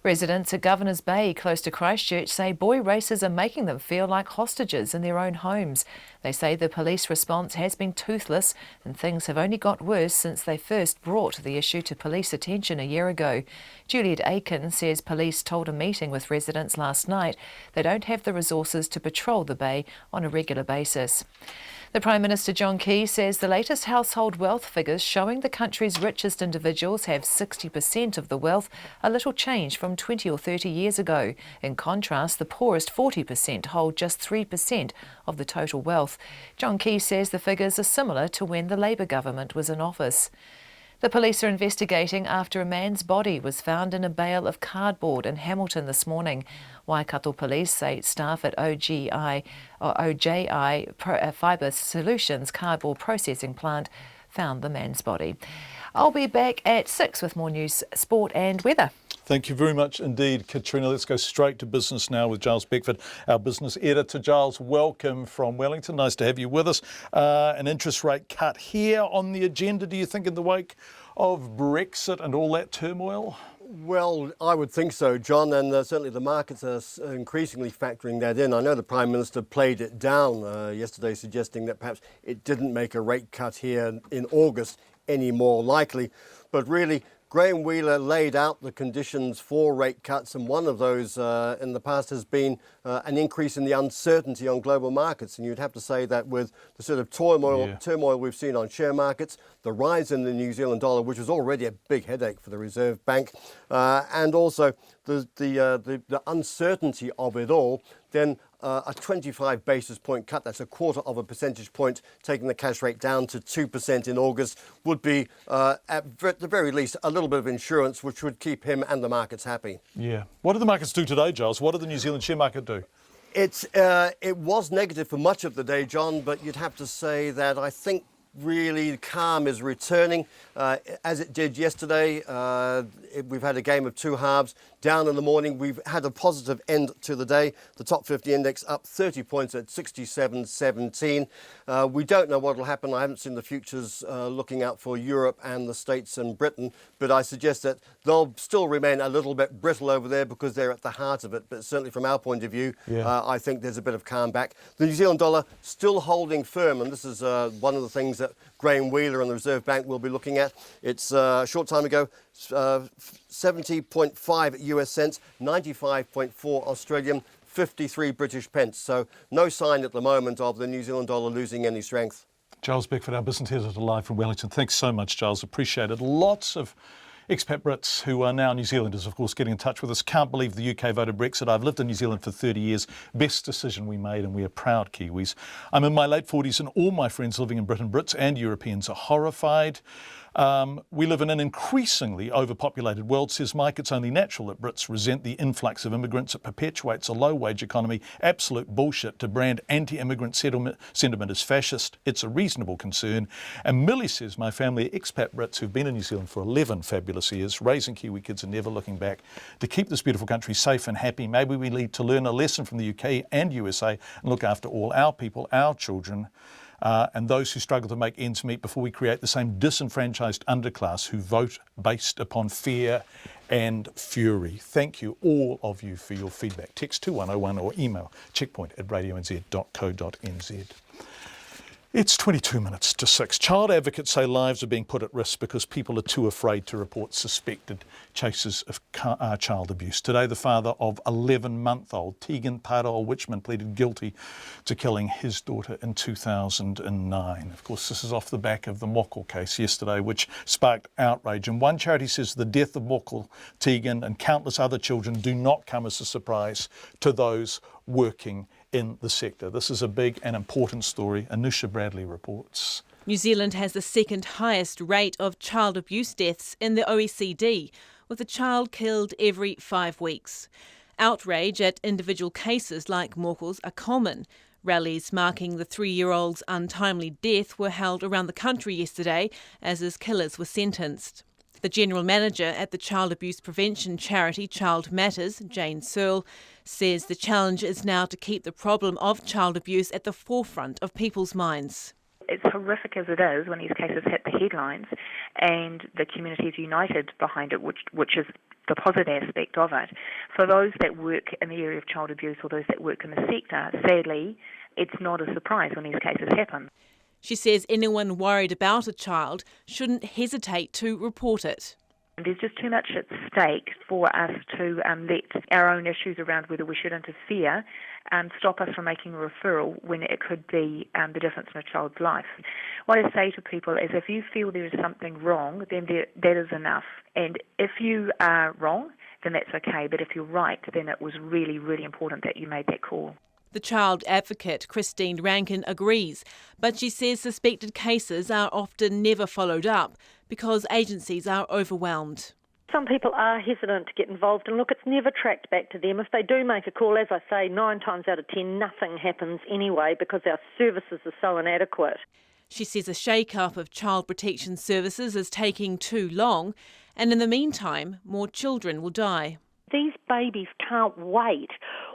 Residents at Governor's Bay, close to Christchurch, say boy races are making them feel like hostages in their own homes. They say the police response has been toothless and things have only got worse since they first brought the issue to police attention a year ago. Juliet Aiken says police told a meeting with residents last night they don't have the resources to patrol the bay on a regular basis. The Prime Minister John Key says the latest household wealth figures showing the country's richest individuals have 60% of the wealth, a little change from 20 or 30 years ago. In contrast, the poorest 40% hold just 3% of the total wealth. John Key says the figures are similar to when the Labour government was in office. The police are investigating after a man's body was found in a bale of cardboard in Hamilton this morning. Waikato police say staff at OJI Fibre Solutions cardboard processing plant found the man's body. I'll be back at 6 with more news, sport and weather. Thank you very much indeed, Katrina. Let's go straight to business now with Giles Beckford, our business editor. Giles, welcome from Wellington. Nice to have you with us. An interest rate cut here on the agenda, do you think, in the wake of Brexit and all that turmoil? Well, I would think so, John, and certainly the markets are increasingly factoring that in. I know the Prime Minister played it down yesterday, suggesting that perhaps it didn't make a rate cut here in August any more likely, but really Graham Wheeler laid out the conditions for rate cuts, and one of those in the past has been an increase in the uncertainty on global markets. And you'd have to say that with the sort of turmoil we've seen on share markets, the rise in the New Zealand dollar, which was already a big headache for the Reserve Bank, and also the uncertainty of it all, then a 25 basis point cut, that's a quarter of a percentage point, taking the cash rate down to 2% in August, would be at the very least a little bit of insurance, which would keep him and the markets happy. Yeah. What did the markets do today, Giles? What did the New Zealand share market do? It was negative for much of the day, John, but you'd have to say that I think really calm is returning as it did yesterday. We've had a game of two halves. Down in the morning, we've had a positive end to the day. The top 50 index up 30 points at 67.17. We don't know what will happen. I haven't seen the futures looking out for Europe and the States and Britain, but I suggest that they'll still remain a little bit brittle over there because they're at the heart of it. But certainly from our point of view, I think there's a bit of calm back. The New Zealand dollar still holding firm, and this is one of the things that Graham Wheeler and the Reserve Bank will be looking at. It's a short time ago, 70.5 US cents, 95.4 Australian, 53 British pence. So no sign at the moment of the New Zealand dollar losing any strength. Giles Beckford, our business editor, live from Wellington. Thanks so much, Giles. Appreciate it. Lots of expat Brits who are now New Zealanders, of course, getting in touch with us. Can't believe the UK voted Brexit. I've lived in New Zealand for 30 years. Best decision we made, and we are proud Kiwis. I'm in my late 40s and all my friends living in Britain, Brits and Europeans, are horrified. We live in an increasingly overpopulated world, says Mike. It's only natural that Brits resent the influx of immigrants. It perpetuates a low-wage economy. Absolute bullshit to brand anti-immigrant sentiment as fascist. It's a reasonable concern. And Millie says, my family are expat Brits who've been in New Zealand for 11 fabulous years, raising Kiwi kids and never looking back. To keep this beautiful country safe and happy, maybe we need to learn a lesson from the UK and USA and look after all our people, our children, and those who struggle to make ends meet before we create the same disenfranchised underclass who vote based upon fear and fury. Thank you, all of you, for your feedback. Text 2101 or email checkpoint@radionz.co.nz. It's 22 minutes to 6. Child advocates say lives are being put at risk because people are too afraid to report suspected cases of child abuse. Today, the father of 11-month-old Tegan Parole-Witchman pleaded guilty to killing his daughter in 2009. Of course, this is off the back of the Mockle case yesterday, which sparked outrage. And one charity says the death of Mockle, Tegan and countless other children do not come as a surprise to those working in the sector. This is a big and important story. Anusha Bradley reports. New Zealand has the second highest rate of child abuse deaths in the OECD, with a child killed every 5 weeks. Outrage at individual cases like Mockle's are common. Rallies marking the 3-year-old's untimely death were held around the country yesterday as his killers were sentenced. The General Manager at the child abuse prevention charity Child Matters, Jane Searle, says the challenge is now to keep the problem of child abuse at the forefront of people's minds. It's horrific as it is when these cases hit the headlines and the community is united behind it, which is the positive aspect of it. For those that work in the area of child abuse or those that work in the sector, sadly, it's not a surprise when these cases happen. She says anyone worried about a child shouldn't hesitate to report it. There's just too much at stake for us to let our own issues around whether we should interfere stop us from making a referral when it could be the difference in a child's life. What I say to people is if you feel there is something wrong, then that is enough. And if you are wrong, then that's okay. But if you're right, then it was really, really important that you made that call. The child advocate Christine Rankin agrees, but she says suspected cases are often never followed up because agencies are overwhelmed. Some people are hesitant to get involved, and look, it's never tracked back to them. If they do make a call, as I say, 9 times out of 10, nothing happens anyway because our services are so inadequate. She says a shake-up of child protection services is taking too long, and in the meantime, more children will die. These babies can't wait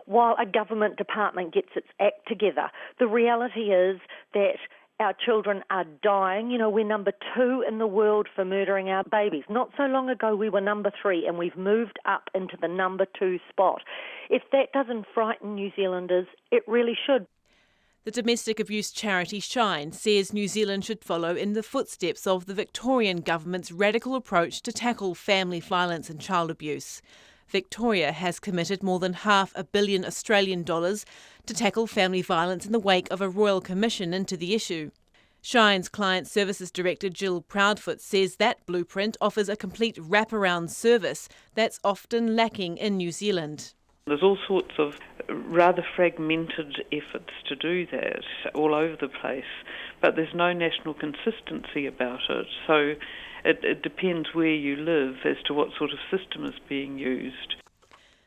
while a government department gets its act together. The reality is that our children are dying. You know, we're number 2 in the world for murdering our babies. Not so long ago we were number 3 and we've moved up into the number 2 spot. If that doesn't frighten New Zealanders, it really should. The domestic abuse charity Shine says New Zealand should follow in the footsteps of the Victorian government's radical approach to tackle family violence and child abuse. Victoria has committed more than $500 million Australian dollars to tackle family violence in the wake of a royal commission into the issue. Shine's Client Services Director Jill Proudfoot says that blueprint offers a complete wraparound service that's often lacking in New Zealand. There's all sorts of rather fragmented efforts to do that all over the place, but there's no national consistency about it. So it depends where you live as to what sort of system is being used.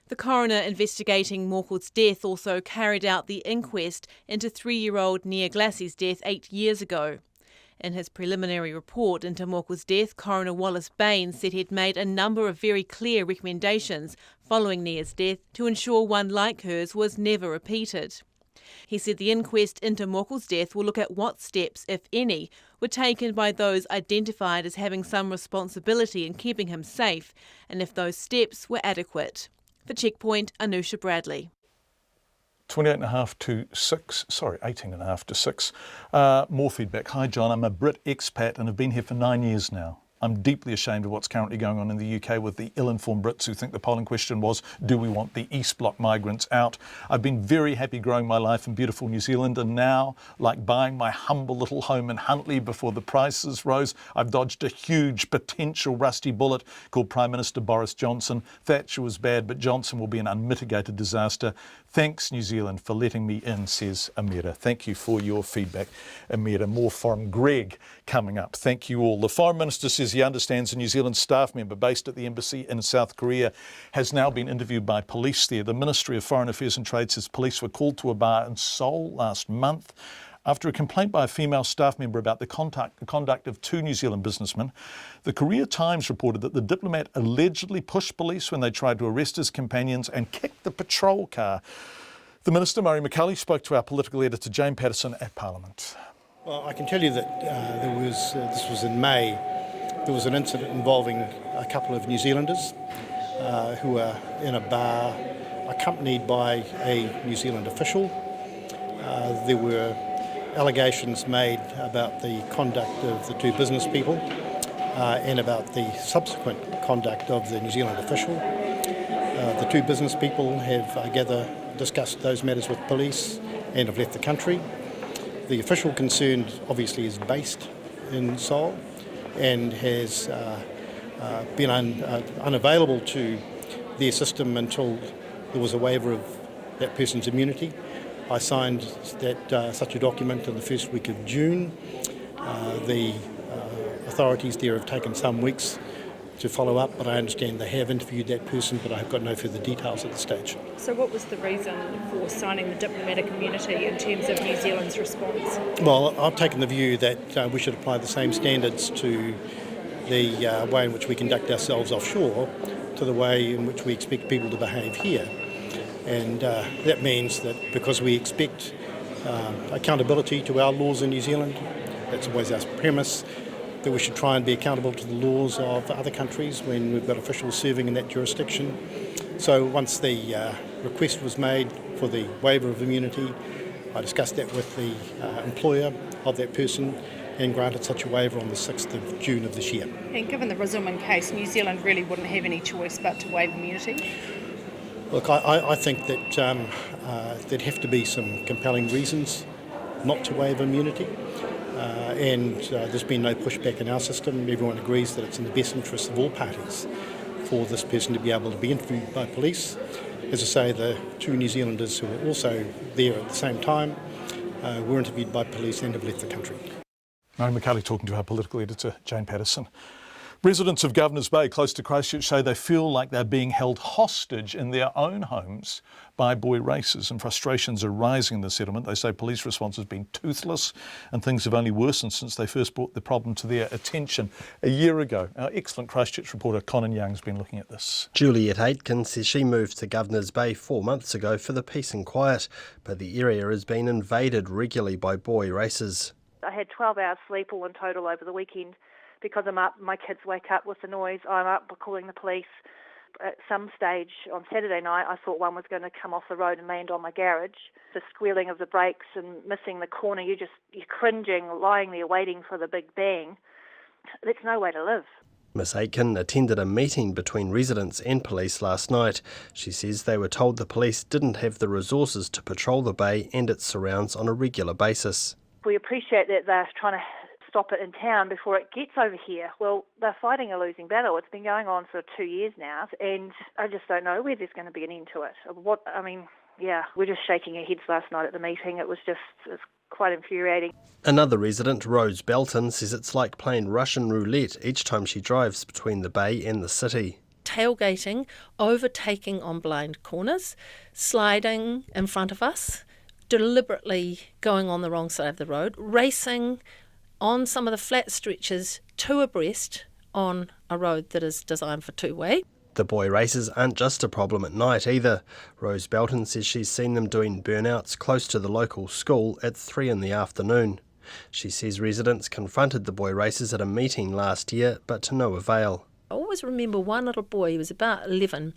The coroner investigating Morkel's death also carried out the inquest into 3-year-old Nia Glassey's death 8 years ago. In his preliminary report into Morkel's death, Coroner Wallace Bain said he'd made a number of very clear recommendations following Nia's death to ensure one like hers was never repeated. He said the inquest into Morkel's death will look at what steps, if any, were taken by those identified as having some responsibility in keeping him safe, and if those steps were adequate. For Checkpoint, Anusha Bradley. 18.5 to 6. More feedback. Hi John, I'm a Brit expat and have been here for 9 years now. I'm deeply ashamed of what's currently going on in the UK with the ill-informed Brits who think the polling question was, do we want the East Bloc migrants out? I've been very happy growing my life in beautiful New Zealand, and now, like buying my humble little home in Huntly before the prices rose, I've dodged a huge potential rusty bullet called Prime Minister Boris Johnson. Thatcher was bad, but Johnson will be an unmitigated disaster. Thanks, New Zealand, for letting me in, says Amira. Thank you for your feedback, Amira. More from Greg coming up. Thank you all. The Foreign Minister says he understands a New Zealand staff member based at the embassy in South Korea has now been interviewed by police there. The Ministry of Foreign Affairs and Trade says police were called to a bar in Seoul last month after a complaint by a female staff member about the conduct of 2 New Zealand businessmen. The Korea Times reported that the diplomat allegedly pushed police when they tried to arrest his companions and kicked the patrol car. The Minister, Murray McCulley, spoke to our political editor, Jane Patterson, at Parliament. Well, I can tell you that this was in May. There was an incident involving a couple of New Zealanders who were in a bar accompanied by a New Zealand official. There were allegations made about the conduct of the 2 business people and about the subsequent conduct of the New Zealand official. The 2 business people have, I gather, discussed those matters with police and have left the country. The official concerned obviously is based in Seoul and has been unavailable to their system until there was a waiver of that person's immunity. I signed such a document in the first week of June. The authorities there have taken some weeks to follow up, but I understand they have interviewed that person, but I've got no further details at this stage. So what was the reason for signing the diplomatic immunity in terms of New Zealand's response? Well, I've taken the view that we should apply the same standards to the way in which we conduct ourselves offshore to the way in which we expect people to behave here. And that means that because we expect accountability to our laws in New Zealand, that's always our premise, that we should try and be accountable to the laws of other countries when we've got officials serving in that jurisdiction. So once the request was made for the waiver of immunity, I discussed that with the employer of that person and granted such a waiver on the 6th of June of this year. And given the Rizalman case, New Zealand really wouldn't have any choice but to waive immunity? Look, I think that there'd have to be some compelling reasons not to waive immunity. And there's been no pushback in our system. Everyone agrees that it's in the best interest of all parties for this person to be able to be interviewed by police. As I say, the 2 New Zealanders who were also there at the same time were interviewed by police and have left the country. Mary McCulley talking to our political editor, Jane Patterson. Residents of Governor's Bay, close to Christchurch, say they feel like they're being held hostage in their own homes by boy racers, and frustrations are rising in the settlement. They say police response has been toothless and things have only worsened since they first brought the problem to their attention a year ago. Our excellent Christchurch reporter Conan Young's been looking at this. Juliet Aitken says she moved to Governor's Bay 4 months ago for the peace and quiet, but the area has been invaded regularly by boy racers. I had 12 hours sleep all in total over the weekend. Because I'm up, my kids wake up with the noise, I'm up calling the police. At some stage on Saturday night, I thought one was going to come off the road and land on my garage. The squealing of the brakes and missing the corner, you're cringing, lying there waiting for the big bang. That's no way to live. Miss Aitken attended a meeting between residents and police last night. She says they were told the police didn't have the resources to patrol the bay and its surrounds on a regular basis. We appreciate that they're trying to stop it in town before it gets over here. Well, they're fighting a losing battle. It's been going on for 2 years now, and I just don't know where there's going to be an end to it. We're just shaking our heads last night at the meeting. It's quite infuriating. Another resident, Rose Belton, says it's like playing Russian roulette each time she drives between the bay and the city. Tailgating, overtaking on blind corners, sliding in front of us, deliberately going on the wrong side of the road, racing on some of the flat stretches 2 abreast on a road that is designed for two-way. The boy racers aren't just a problem at night either. Rose Belton says she's seen them doing burnouts close to the local school at 3 in the afternoon. She says residents confronted the boy racers at a meeting last year, but to no avail. I always remember one little boy, he was about 11,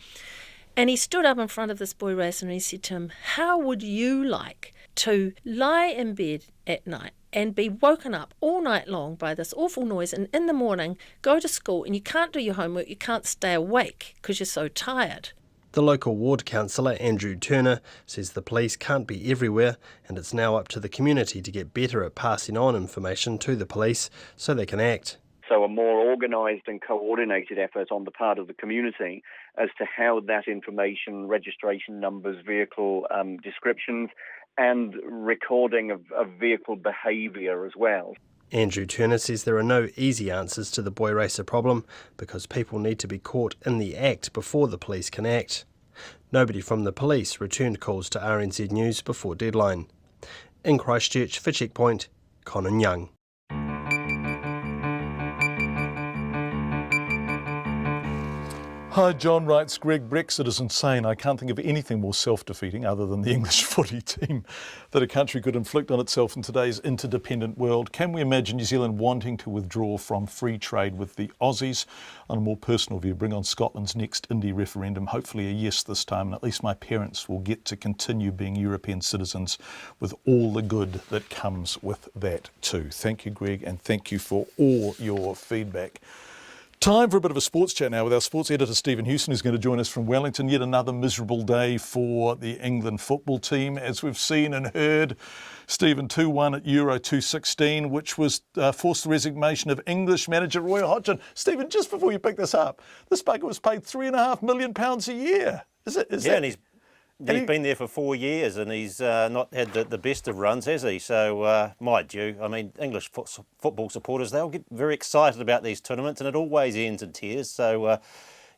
and he stood up in front of this boy racer and he said to him, "How would you like to lie in bed at night and be woken up all night long by this awful noise, and in the morning go to school and you can't do your homework, you can't stay awake because you're so tired?" The local ward councillor, Andrew Turner, says the police can't be everywhere and it's now up to the community to get better at passing on information to the police so they can act. So a more organised and coordinated effort on the part of the community as to how that information, registration numbers, vehicle descriptions and recording of vehicle behaviour as well. Andrew Turner says there are no easy answers to the boy racer problem because people need to be caught in the act before the police can act. Nobody from the police returned calls to RNZ News before deadline. In Christchurch for Checkpoint, Conan Young. Hi, John writes, Greg, Brexit is insane. I can't think of anything more self-defeating other than the English footy team that a country could inflict on itself in today's interdependent world. Can we imagine New Zealand wanting to withdraw from free trade with the Aussies? On a more personal view, bring on Scotland's next Indie referendum, hopefully a yes this time, and at least my parents will get to continue being European citizens with all the good that comes with that too. Thank you, Greg, and thank you for all your feedback. Time for a bit of a sports chat now with our sports editor Stephen Houston, who's going to join us from Wellington. Yet another miserable day for the England football team, as we've seen and heard. Stephen, 2-1 at Euro 2016, which was forced the resignation of English manager Roy Hodgson. Stephen, just before you pick this up, this bugger was paid £3.5 million a year. And he's been there for 4 years and he's not had the best of runs, has he? So, mind you, I mean, English football supporters, they'll get very excited about these tournaments and it always ends in tears. So,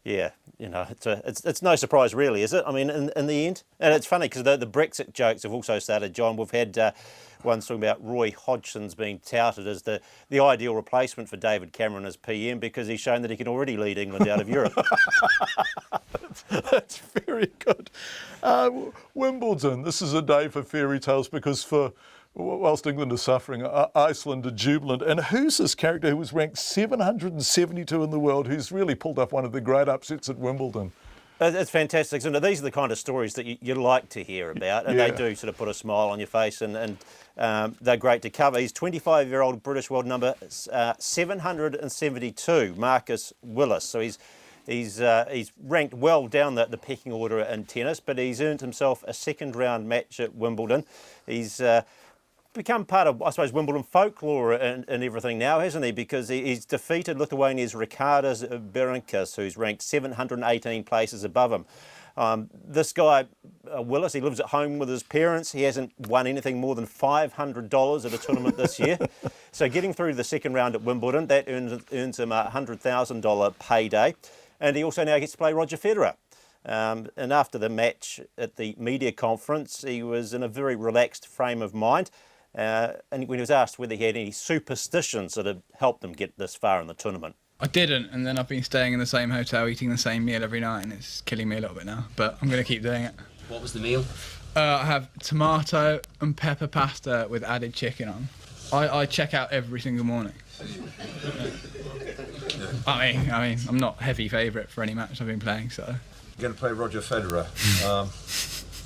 it's no surprise really, is it? I mean, in the end. And it's funny because the Brexit jokes have also started, John. We've had one talking about Roy Hodgson's being touted as the ideal replacement for David Cameron as PM because he's shown that he can already lead England out of Europe. That's very good. Wimbledon, this is a day for fairy tales because whilst England is suffering, Iceland are jubilant. And who's this character who was ranked 772 in the world who's really pulled off one of the great upsets at Wimbledon? It's fantastic. So these are the kind of stories that you like to hear about, and they do sort of put a smile on your face, and they're great to cover. He's 25-year-old British world number 772, Marcus Willis. So he's ranked well down the pecking order in tennis, but he's earned himself a second-round match at Wimbledon. He's become part of, I suppose, Wimbledon folklore and everything now, hasn't he? Because he's defeated Lithuania's Rikardas Berankis, who's ranked 718 places above him. This guy, Willis, he lives at home with his parents. He hasn't won anything more than $500 at a tournament this year. So getting through the second round at Wimbledon, that earns him a $100,000 payday. And he also now gets to play Roger Federer. And after the match at the media conference, he was in a very relaxed frame of mind. And when he was asked whether he had any superstitions that had helped him get this far in the tournament. I didn't, and then I've been staying in the same hotel, eating the same meal every night, and it's killing me a little bit now, but I'm going to keep doing it. What was the meal? I have tomato and pepper pasta with added chicken on. I check out every single morning. I mean, I'm not heavy favourite for any match I've been playing, so... You're going to play Roger Federer.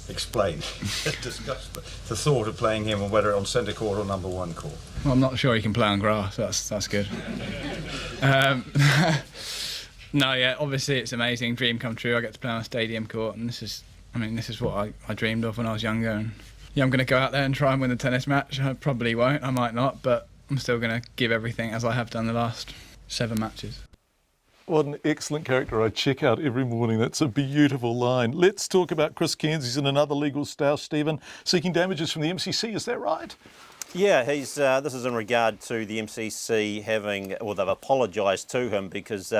Explain. Discuss the thought of playing him, or whether on centre court or number one court. Well, I'm not sure he can play on grass, that's good. No, yeah, obviously it's amazing, dream come true. I get to play on a stadium court, and this is what I dreamed of when I was younger. And yeah, I'm going to go out there and try and win the tennis match. I probably won't, I might not, but I'm still going to give everything as I have done the last 7 matches. What an excellent character I check out every morning. That's a beautiful line. Let's talk about Chris Cairns. He's in another legal stoush, Stephen, seeking damages from the MCC. Is that right? Yeah, he's. This is in regard to the MCC they've apologised to him because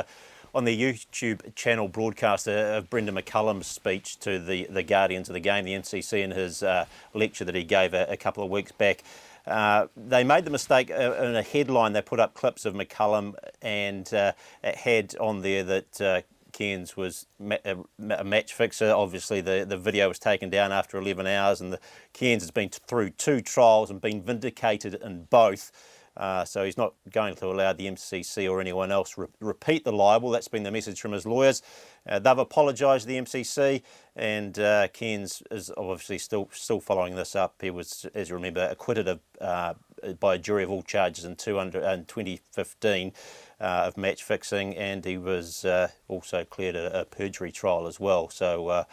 on their YouTube channel broadcast of Brendan McCullum's speech to the Guardians of the Game, the MCC, in his lecture that he gave a couple of weeks back, they made the mistake in a headline. They put up clips of McCullum, and it had on there that Cairns was a match fixer. Obviously, the video was taken down after 11 hours, and Cairns has been through 2 trials and been vindicated in both. So he's not going to allow the MCC or anyone else repeat the libel. That's been the message from his lawyers. They've apologised to the MCC, and Cairns is obviously still following this up. He was, as you remember, acquitted by a jury of all charges in 2015 of match fixing, and he was also cleared a perjury trial as well. So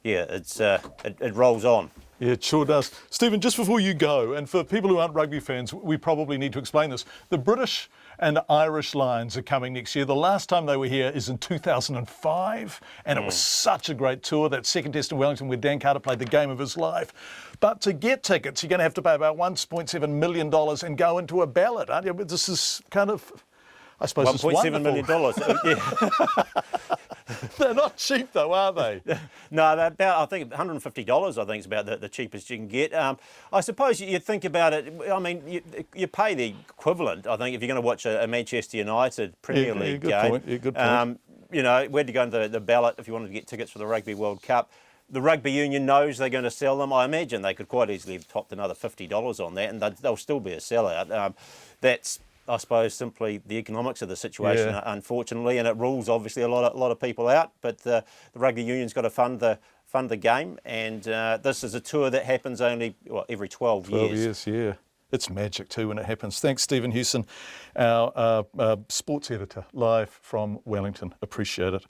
yeah, it rolls on. Yeah, it sure does. Stephen, just before you go, and for people who aren't rugby fans, we probably need to explain this. The British and Irish Lions are coming next year. The last time they were here is in 2005, and it was such a great tour, that second test in Wellington where Dan Carter played the game of his life. But to get tickets, you're going to have to pay about $1.7 million and go into a ballot, aren't you? But this is kind of, I suppose, it's wonderful. $1.7 million. Yeah. They're not cheap though, are they? No, they're about, I think, $150, I think is about the cheapest you can get. I suppose you think about it, I mean, you pay the equivalent, I think, if you're going to watch a Manchester United Premier League game. Good point. You know, we had to go into the ballot if you wanted to get tickets for the Rugby World Cup. The rugby union knows they're going to sell them. I imagine they could quite easily have topped another $50 on that, and they'll still be a sellout. That's, I suppose, simply the economics of the situation, unfortunately, and it rules obviously a lot of people out. But the rugby union's got to fund the game, and this is a tour that happens only every 12 years. 12 years, yeah. It's magic too when it happens. Thanks, Stephen Hewson, our sports editor, live from Wellington. Appreciate it.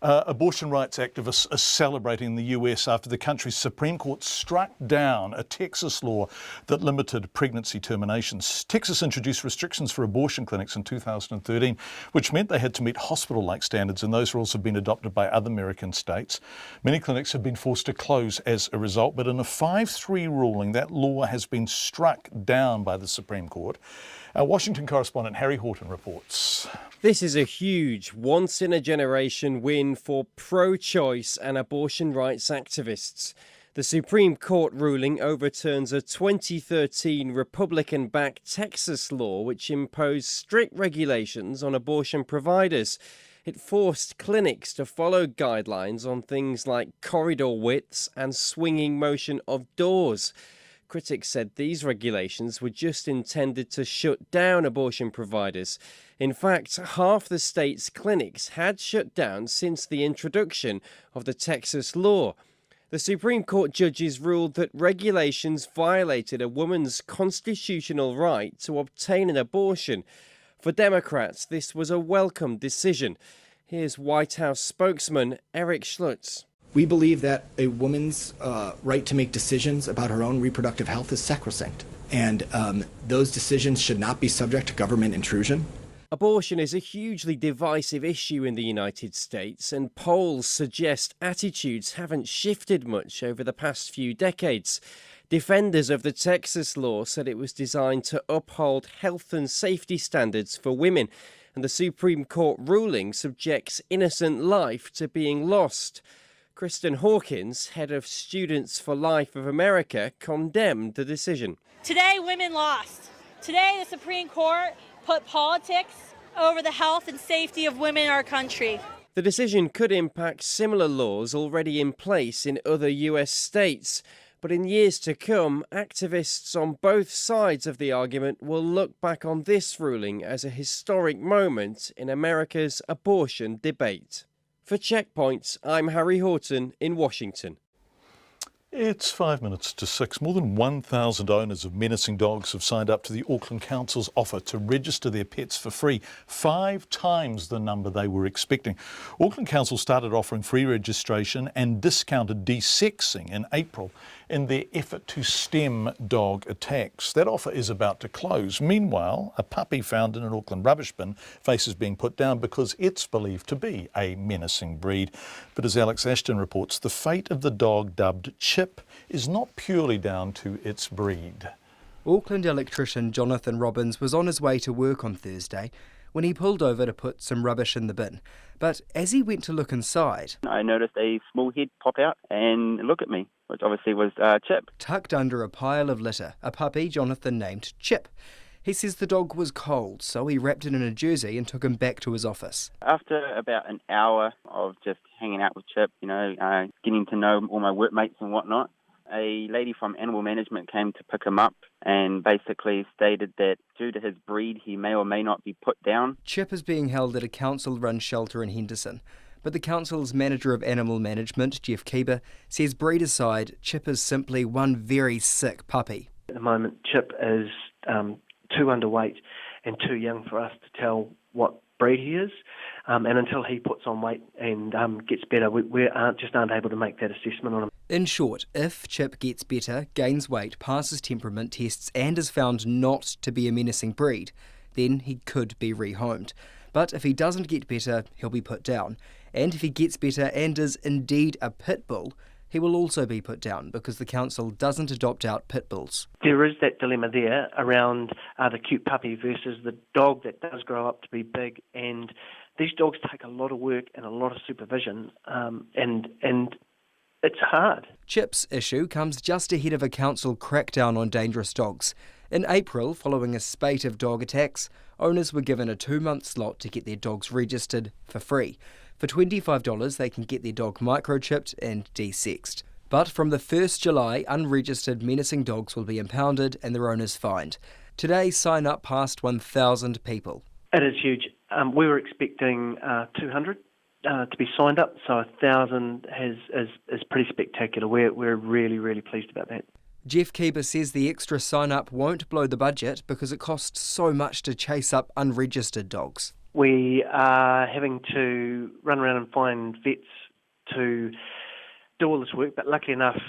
Abortion rights activists are celebrating the US after the country's Supreme Court struck down a Texas law that limited pregnancy terminations. Texas introduced restrictions for abortion clinics in 2013, which meant they had to meet hospital-like standards, and those rules have been adopted by other American states. Many clinics have been forced to close as a result, but in a 5-3 ruling, that law has been struck down by the Supreme Court. Our Washington correspondent Harry Horton reports. This is a huge, once-in-a-generation win for pro-choice and abortion rights activists. The Supreme Court ruling overturns a 2013 Republican-backed Texas law which imposed strict regulations on abortion providers. It forced clinics to follow guidelines on things like corridor widths and swinging motion of doors. Critics said these regulations were just intended to shut down abortion providers. In fact, half the state's clinics had shut down since the introduction of the Texas law. The Supreme Court judges ruled that regulations violated a woman's constitutional right to obtain an abortion. For Democrats, this was a welcome decision. Here's White House spokesman Eric Schlutz. We believe that a woman's right to make decisions about her own reproductive health is sacrosanct, and those decisions should not be subject to government intrusion. Abortion is a hugely divisive issue in the United States, and polls suggest attitudes haven't shifted much over the past few decades. Defenders of the Texas law said it was designed to uphold health and safety standards for women, and the Supreme Court ruling subjects innocent life to being lost. Kristen Hawkins, head of Students for Life of America, condemned the decision. Today, women lost. Today, the Supreme Court put politics over the health and safety of women in our country. The decision could impact similar laws already in place in other US states. But in years to come, activists on both sides of the argument will look back on this ruling as a historic moment in America's abortion debate. For Checkpoint, I'm Harry Horton in Washington. It's 5 minutes to 6. More than 1,000 owners of menacing dogs have signed up to the Auckland Council's offer to register their pets for free, 5 times the number they were expecting. Auckland Council started offering free registration and discounted desexing in April in their effort to stem dog attacks. That offer is about to close. Meanwhile, a puppy found in an Auckland rubbish bin faces being put down because it's believed to be a menacing breed. But as Alex Ashton reports, the fate of the dog dubbed Chip is not purely down to its breed. Auckland electrician Jonathan Robbins was on his way to work on Thursday when he pulled over to put some rubbish in the bin. But as he went to look inside, I noticed a small head pop out and look at me, which obviously was Chip. Tucked under a pile of litter, a puppy Jonathan named Chip. He says the dog was cold, so he wrapped it in a jersey and took him back to his office. After about an hour of just hanging out with Chip, getting to know all my workmates and whatnot, a lady from Animal Management came to pick him up and basically stated that due to his breed, he may or may not be put down. Chip is being held at a council-run shelter in Henderson, but the council's manager of Animal Management, Jeff Keeber, says breed aside, Chip is simply one very sick puppy. At the moment, Chip is too underweight and too young for us to tell what breed he is, and until he puts on weight and gets better, we aren't able to make that assessment on him. In short, if Chip gets better, gains weight, passes temperament tests and is found not to be a menacing breed, then he could be rehomed. But if he doesn't get better, he'll be put down. And if he gets better and is indeed a pit bull, he will also be put down because the council doesn't adopt out pit bulls. There is that dilemma there around the cute puppy versus the dog that does grow up to be big, and these dogs take a lot of work and a lot of supervision, and it's hard. Chip's issue comes just ahead of a council crackdown on dangerous dogs. In April, following a spate of dog attacks, owners were given a 2-month slot to get their dogs registered for free. For $25, they can get their dog microchipped and desexed. But from the 1st July, unregistered menacing dogs will be impounded and their owners fined. Today, sign up past 1,000 people. It is huge. We were expecting 200 to be signed up, so 1,000 is pretty spectacular. We're really, really pleased about that. Jeff Keeber says the extra sign-up won't blow the budget because it costs so much to chase up unregistered dogs. We are having to run around and find vets to do all this work, but luckily enough,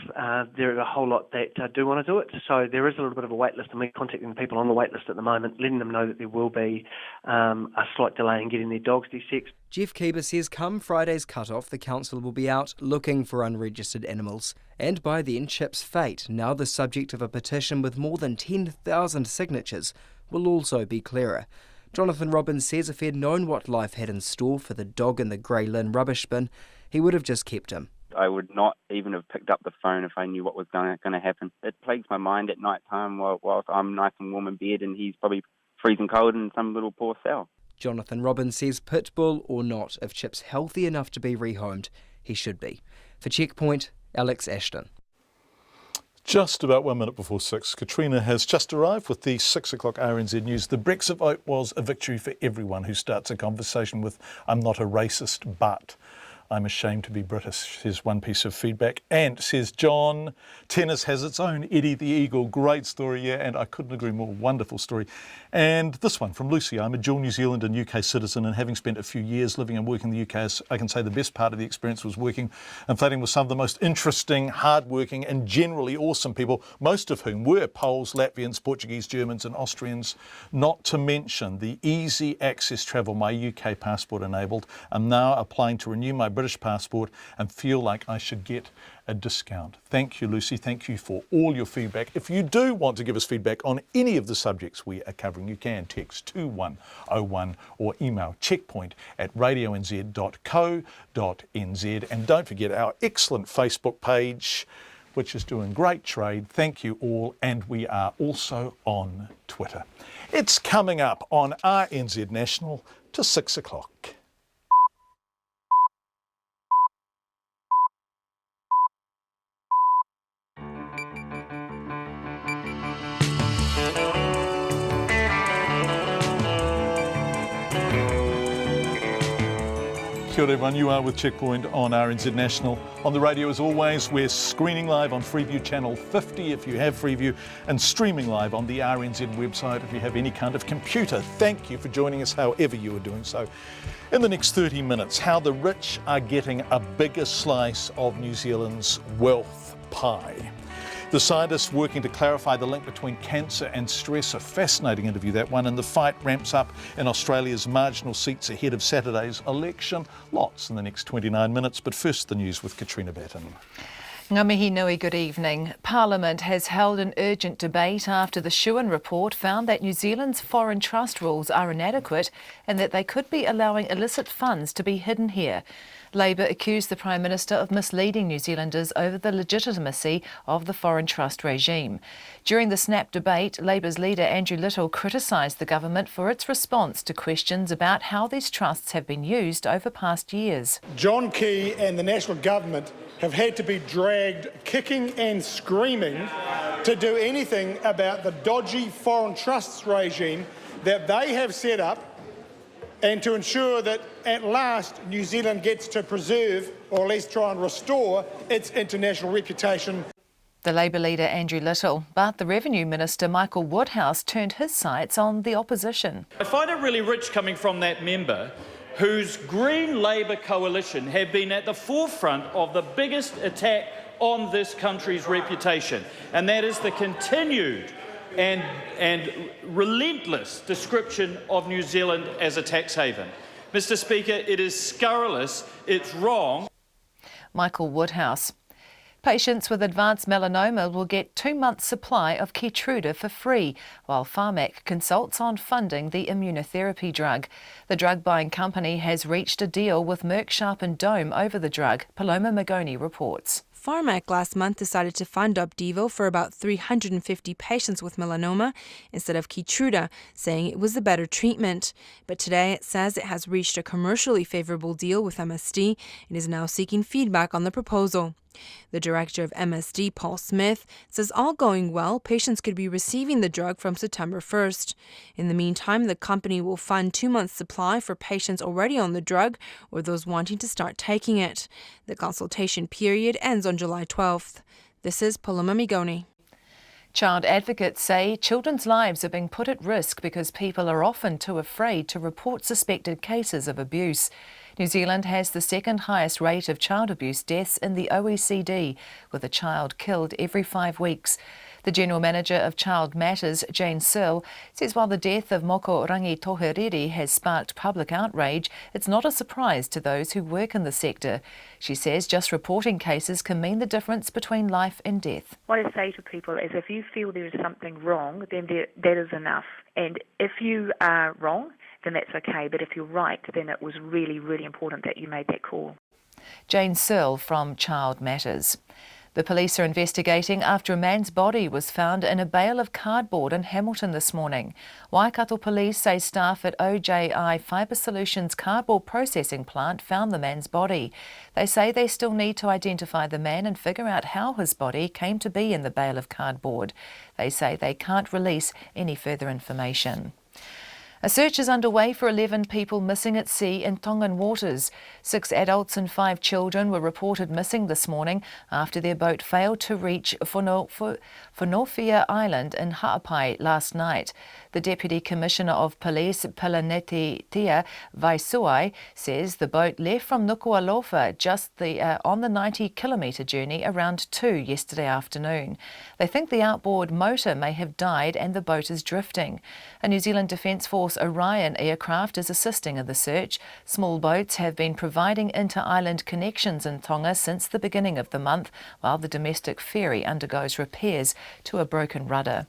there are a whole lot that do want to do it. So there is a little bit of a wait list, and we're contacting the people on the wait list at the moment, letting them know that there will be a slight delay in getting their dogs desexed. Jeff Keeber says come Friday's cut-off, the council will be out looking for unregistered animals. And by then, Chip's fate, now the subject of a petition with more than 10,000 signatures, will also be clearer. Jonathan Robbins says if he had known what life had in store for the dog in the grey lin rubbish bin, he would have just kept him. I would not even have picked up the phone if I knew what was going to happen. It plagues my mind at night time whilst I'm nice and warm in bed and he's probably freezing cold in some little poor cell. Jonathan Robbins says pit bull or not, if Chip's healthy enough to be rehomed, he should be. For Checkpoint, Alex Ashton. Just about 1 minute before 6, Katrina has just arrived with the 6 o'clock RNZ News. The Brexit vote was a victory for everyone who starts a conversation with, "I'm not a racist, but I'm ashamed to be British." Here's one piece of feedback. And says John, tennis has its own Eddie the Eagle. Great story, yeah, and I couldn't agree more. Wonderful story. And this one from Lucy. I'm a dual New Zealand and UK citizen, and having spent a few years living and working in the UK, I can say the best part of the experience was working and floating with some of the most interesting, hard-working and generally awesome people, most of whom were Poles, Latvians, Portuguese, Germans and Austrians, not to mention the easy access travel my UK passport enabled. I'm now applying to renew my British passport and feel like I should get a discount. Thank you, Lucy. Thank you for all your feedback. If you do want to give us feedback on any of the subjects we are covering, you can text 2101 or email checkpoint@radionz.co.nz. And don't forget our excellent Facebook page, which is doing great trade. Thank you all. And we are also on Twitter. It's coming up on RNZ National to 6 o'clock. Kia ora everyone, you are with Checkpoint on RNZ National. On the radio as always, we're screening live on Freeview Channel 50 if you have Freeview, and streaming live on the RNZ website if you have any kind of computer. Thank you for joining us however you are doing so. In the next 30 minutes, how the rich are getting a bigger slice of New Zealand's wealth pie. The scientists working to clarify the link between cancer and stress. A fascinating interview, that one. And the fight ramps up in Australia's marginal seats ahead of Saturday's election. Lots in the next 29 minutes. But first, the news with Katrina Batten. Ngā mihi nui, good evening. Parliament has held an urgent debate after the Schuin report found that New Zealand's foreign trust rules are inadequate and that they could be allowing illicit funds to be hidden here. Labour accused the Prime Minister of misleading New Zealanders over the legitimacy of the foreign trust regime. During the snap debate, Labour's leader Andrew Little criticised the government for its response to questions about how these trusts have been used over past years. John Key and the National Government have had to be dragged kicking and screaming to do anything about the dodgy foreign trusts regime that they have set up, and to ensure that at last New Zealand gets to preserve, or at least try and restore, its international reputation. The Labour leader Andrew Little, but the Revenue Minister Michael Woodhouse turned his sights on the opposition. I find it really rich coming from that member whose Green Labour coalition have been at the forefront of the biggest attack on this country's reputation, and that is the continued and relentless description of New Zealand as a tax haven. Mr. Speaker, it is scurrilous, it's wrong. Michael Woodhouse. Patients with advanced melanoma will get 2 months' supply of Keytruda for free, while Pharmac consults on funding the immunotherapy drug. The drug buying company has reached a deal with Merck Sharp and Dohme over the drug. Paloma Magoni reports. Pharmac last month decided to fund Opdivo for about 350 patients with melanoma instead of Keytruda, saying it was the better treatment. But today it says it has reached a commercially favourable deal with MSD and is now seeking feedback on the proposal. The director of MSD, Paul Smith, says all going well, patients could be receiving the drug from September 1st. In the meantime, the company will fund 2 months' supply for patients already on the drug or those wanting to start taking it. The consultation period ends on July 12th. This is Paloma Migoni. Child advocates say children's lives are being put at risk because people are often too afraid to report suspected cases of abuse. New Zealand has the second highest rate of child abuse deaths in the OECD, with a child killed every 5 weeks. The General Manager of Child Matters, Jane Searle, says while the death of Moko Rangitoherere has sparked public outrage, it's not a surprise to those who work in the sector. She says just reporting cases can mean the difference between life and death. What I say to people is if you feel there is something wrong, then that is enough. And if you are wrong, then that's okay. But if you're right, then it was really, really important that you made that call. Jane Searle from Child Matters. The police are investigating after a man's body was found in a bale of cardboard in Hamilton this morning. Waikato police say staff at OJI Fibre Solutions cardboard processing plant found the man's body. They say they still need to identify the man and figure out how his body came to be in the bale of cardboard. They say they can't release any further information. A search is underway for 11 people missing at sea in Tongan waters. 6 adults and 5 children were reported missing this morning after their boat failed to reach Whanofia Island in Ha'apai last night. The Deputy Commissioner of Police, Pilaneti Tia Vaisuai, says the boat left from Nuku'alofa just on the 90-kilometre journey around 2 yesterday afternoon. They think the outboard motor may have died and the boat is drifting. A New Zealand Defence Force Orion aircraft is assisting in the search. Small boats have been providing inter-island connections in Tonga since the beginning of the month, while the domestic ferry undergoes repairs to a broken rudder.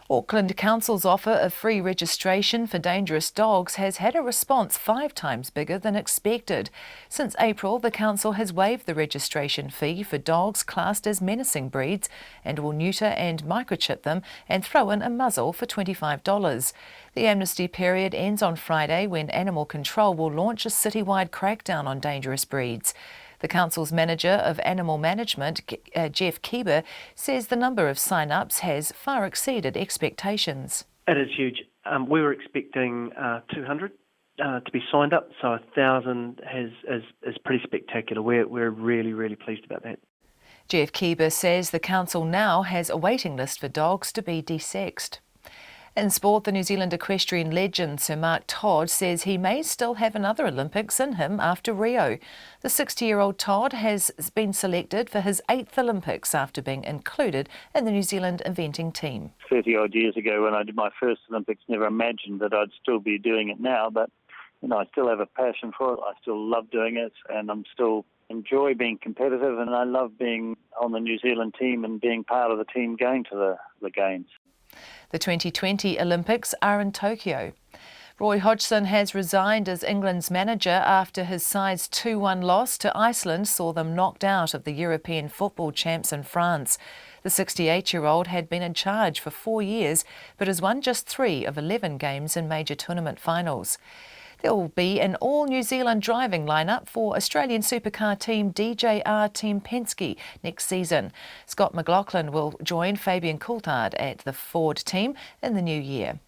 Auckland Council's offer of free registration for dangerous dogs has had a response 5 times bigger than expected. Since April, the council has waived the registration fee for dogs classed as menacing breeds and will neuter and microchip them and throw in a muzzle for $25. The amnesty period ends on Friday, when Animal Control will launch a citywide crackdown on dangerous breeds. The council's manager of animal management, Jeff Keeber, says the number of sign-ups has far exceeded expectations. It is huge. We were expecting 200 to be signed up, so 1,000 is pretty spectacular. We're really, really pleased about that. Jeff Keeber says the council now has a waiting list for dogs to be desexed. In sport, the New Zealand equestrian legend Sir Mark Todd says he may still have another Olympics in him after Rio. The 60-year-old Todd has been selected for his 8th Olympics after being included in the New Zealand eventing team. 30-odd years ago when I did my first Olympics, never imagined that I'd still be doing it now, but I still have a passion for it. I still love doing it, and I'm still enjoy being competitive, and I love being on the New Zealand team and being part of the team going to the Games. The 2020 Olympics are in Tokyo. Roy Hodgson has resigned as England's manager after his side's 2-1 loss to Iceland saw them knocked out of the European football champs in France. The 68-year-old had been in charge for 4 years, but has won just 3 of 11 games in major tournament finals. There will be an all-New Zealand driving lineup for Australian supercar team DJR Team Penske next season. Scott McLaughlin will join Fabian Coulthard at the Ford team in the new year.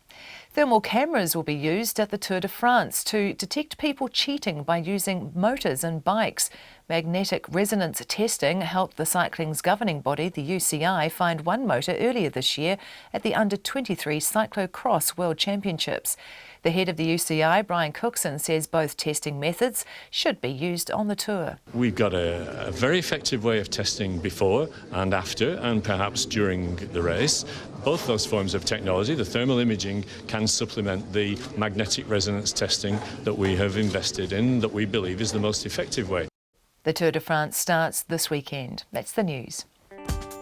Thermal cameras will be used at the Tour de France to detect people cheating by using motors and bikes. Magnetic resonance testing helped the cycling's governing body, the UCI, find one motor earlier this year at the Under-23 Cyclocross World Championships. The head of the UCI, Brian Cookson, says both testing methods should be used on the tour. We've got a very effective way of testing before and after, and perhaps during the race. Both those forms of technology, the thermal imaging, can supplement the magnetic resonance testing that we have invested in, that we believe is the most effective way. The Tour de France starts this weekend. That's the news.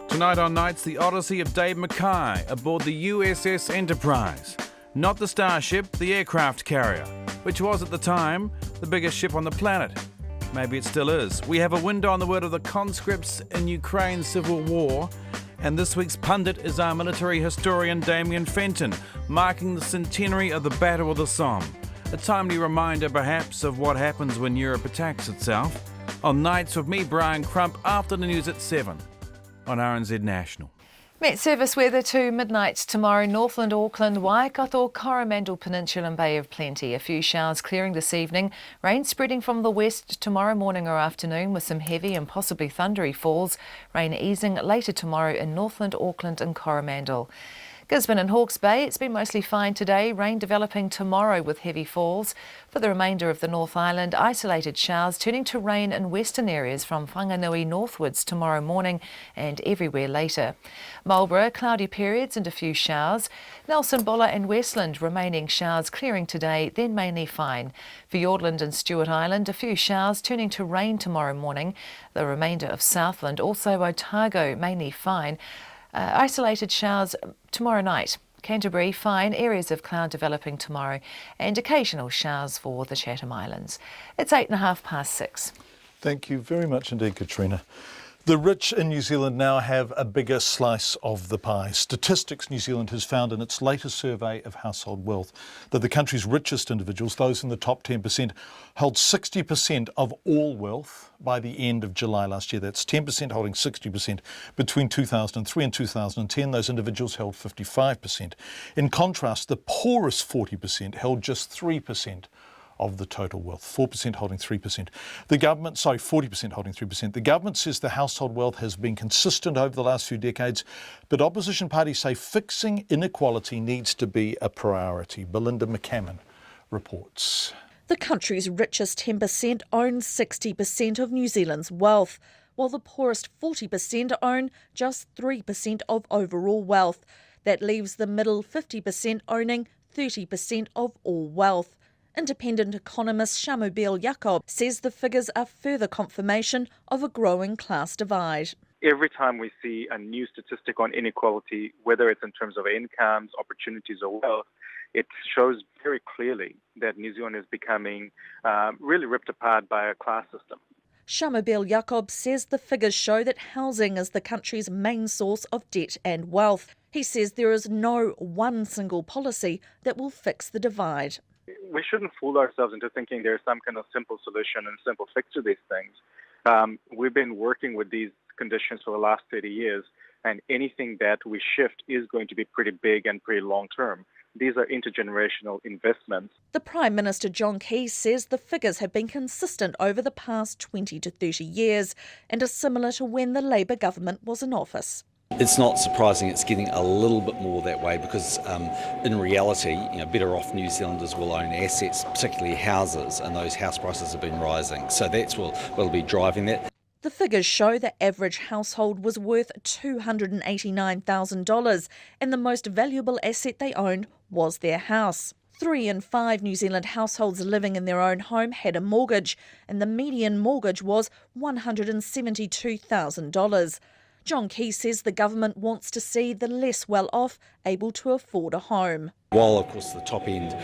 Tonight on Nights, the odyssey of Dave Mackay aboard the USS Enterprise. Not the starship, the aircraft carrier, which was at the time the biggest ship on the planet. Maybe it still is. We have a window on the world of the conscripts in Ukraine's civil war. And this week's pundit is our military historian Damien Fenton, marking the centenary of the Battle of the Somme. A timely reminder, perhaps, of what happens when Europe attacks itself. On Nights with me, Brian Crump, after the news at 7 on RNZ National. Met service weather to midnight tomorrow. Northland, Auckland, Waikato, Coromandel Peninsula and Bay of Plenty. A few showers clearing this evening. Rain spreading from the west tomorrow morning or afternoon with some heavy and possibly thundery falls. Rain easing later tomorrow in Northland, Auckland and Coromandel. Gisborne and Hawke's Bay, it's been mostly fine today. Rain developing tomorrow with heavy falls. For the remainder of the North Island, isolated showers turning to rain in western areas from Whanganui northwards tomorrow morning and everywhere later. Marlborough, cloudy periods and a few showers. Nelson, Bulla and Westland remaining showers clearing today, then mainly fine. For Fiordland and Stewart Island, a few showers turning to rain tomorrow morning. The remainder of Southland, also Otago, mainly fine. Isolated showers tomorrow night. Canterbury, fine, areas of cloud developing tomorrow and occasional showers for the Chatham Islands. It's 6:08. Thank you very much indeed, Katrina. The rich in New Zealand now have a bigger slice of the pie. Statistics New Zealand has found in its latest survey of household wealth that the country's richest individuals, those in the top 10%, held 60% of all wealth by the end of July last year. That's 10% holding 60%. Between 2003 and 2010, those individuals held 55%. In contrast, the poorest 40% held just 3% of the total wealth, 4% holding 3%. The government, 40% holding 3%. The government says the household wealth has been consistent over the last few decades, but opposition parties say fixing inequality needs to be a priority. Belinda McCammon reports. The country's richest 10% own 60% of New Zealand's wealth, while the poorest 40% own just 3% of overall wealth. That leaves the middle 50% owning 30% of all wealth. Independent economist Shamubeel Jacob says the figures are further confirmation of a growing class divide. Every time we see a new statistic on inequality, whether it's in terms of incomes, opportunities or wealth, it shows very clearly that New Zealand is becoming really ripped apart by a class system. Shamubeel Jacob says the figures show that housing is the country's main source of debt and wealth. He says there is no one single policy that will fix the divide. We shouldn't fool ourselves into thinking there's some kind of simple solution and simple fix to these things. We've been working with these conditions for the last 30 years, and anything that we shift is going to be pretty big and pretty long term. These are intergenerational investments. The Prime Minister John Campbell says the figures have been consistent over the past 20 to 30 years and are similar to when the Labour government was in office. It's not surprising it's getting a little bit more that way because in reality, better off New Zealanders will own assets, particularly houses, and those house prices have been rising. So that's what'll be driving that. The figures show the average household was worth $289,000 and the most valuable asset they owned was their house. 3 in 5 New Zealand households living in their own home had a mortgage, and the median mortgage was $172,000. John Campbell says the government wants to see the less well-off able to afford a home. While, of course, the top end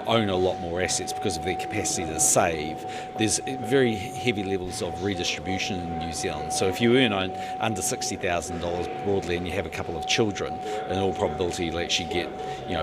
own a lot more assets because of their capacity to save, there's very heavy levels of redistribution in New Zealand. So if you earn under $60,000 broadly and you have a couple of children, in all probability you'll actually get,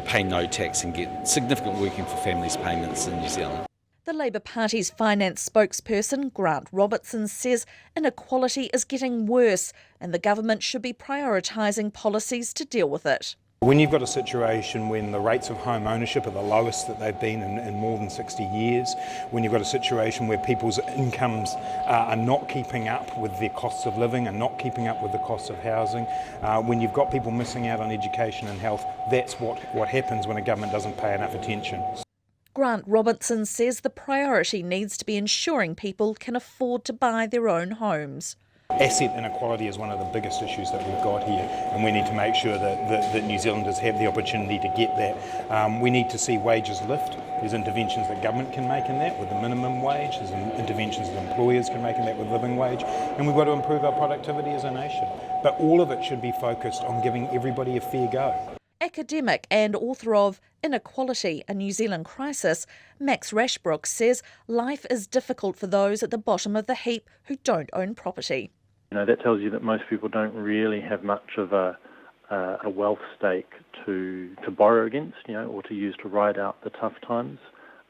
pay no tax and get significant working for families payments in New Zealand. The Labour Party's finance spokesperson, Grant Robertson, says inequality is getting worse and the government should be prioritising policies to deal with it. When you've got a situation when the rates of home ownership are the lowest that they've been in more than 60 years, when you've got a situation where people's incomes are not keeping up with their costs of living and not keeping up with the costs of housing, when you've got people missing out on education and health, that's what happens when a government doesn't pay enough attention. Grant Robertson says the priority needs to be ensuring people can afford to buy their own homes. Asset inequality is one of the biggest issues that we've got here, and we need to make sure that New Zealanders have the opportunity to get that. We need to see wages lift. There's interventions that government can make in that with the minimum wage, there's interventions that employers can make in that with living wage, and we've got to improve our productivity as a nation. But all of it should be focused on giving everybody a fair go. Academic and author of Inequality, a New Zealand Crisis, Max Rashbrook says life is difficult for those at the bottom of the heap who don't own property. That tells you that most people don't really have much of a wealth stake to borrow against, or to use to ride out the tough times.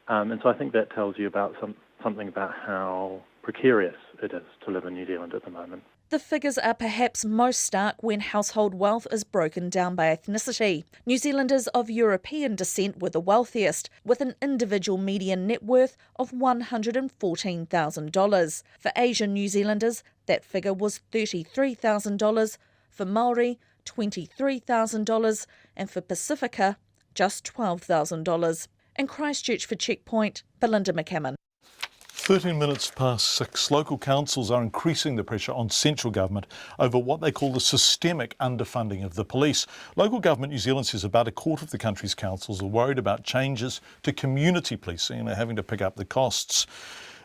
And so I think that tells you about something about how precarious it is to live in New Zealand at the moment. The figures are perhaps most stark when household wealth is broken down by ethnicity. New Zealanders of European descent were the wealthiest, with an individual median net worth of $114,000. For Asian New Zealanders, that figure was $33,000, for Māori, $23,000, and for Pacifica, just $12,000. In Christchurch for Checkpoint, Belinda McCammon. 13 minutes past 6, local councils are increasing the pressure on central government over what they call the systemic underfunding of the police. Local government New Zealand says about a quarter of the country's councils are worried about changes to community policing and are having to pick up the costs.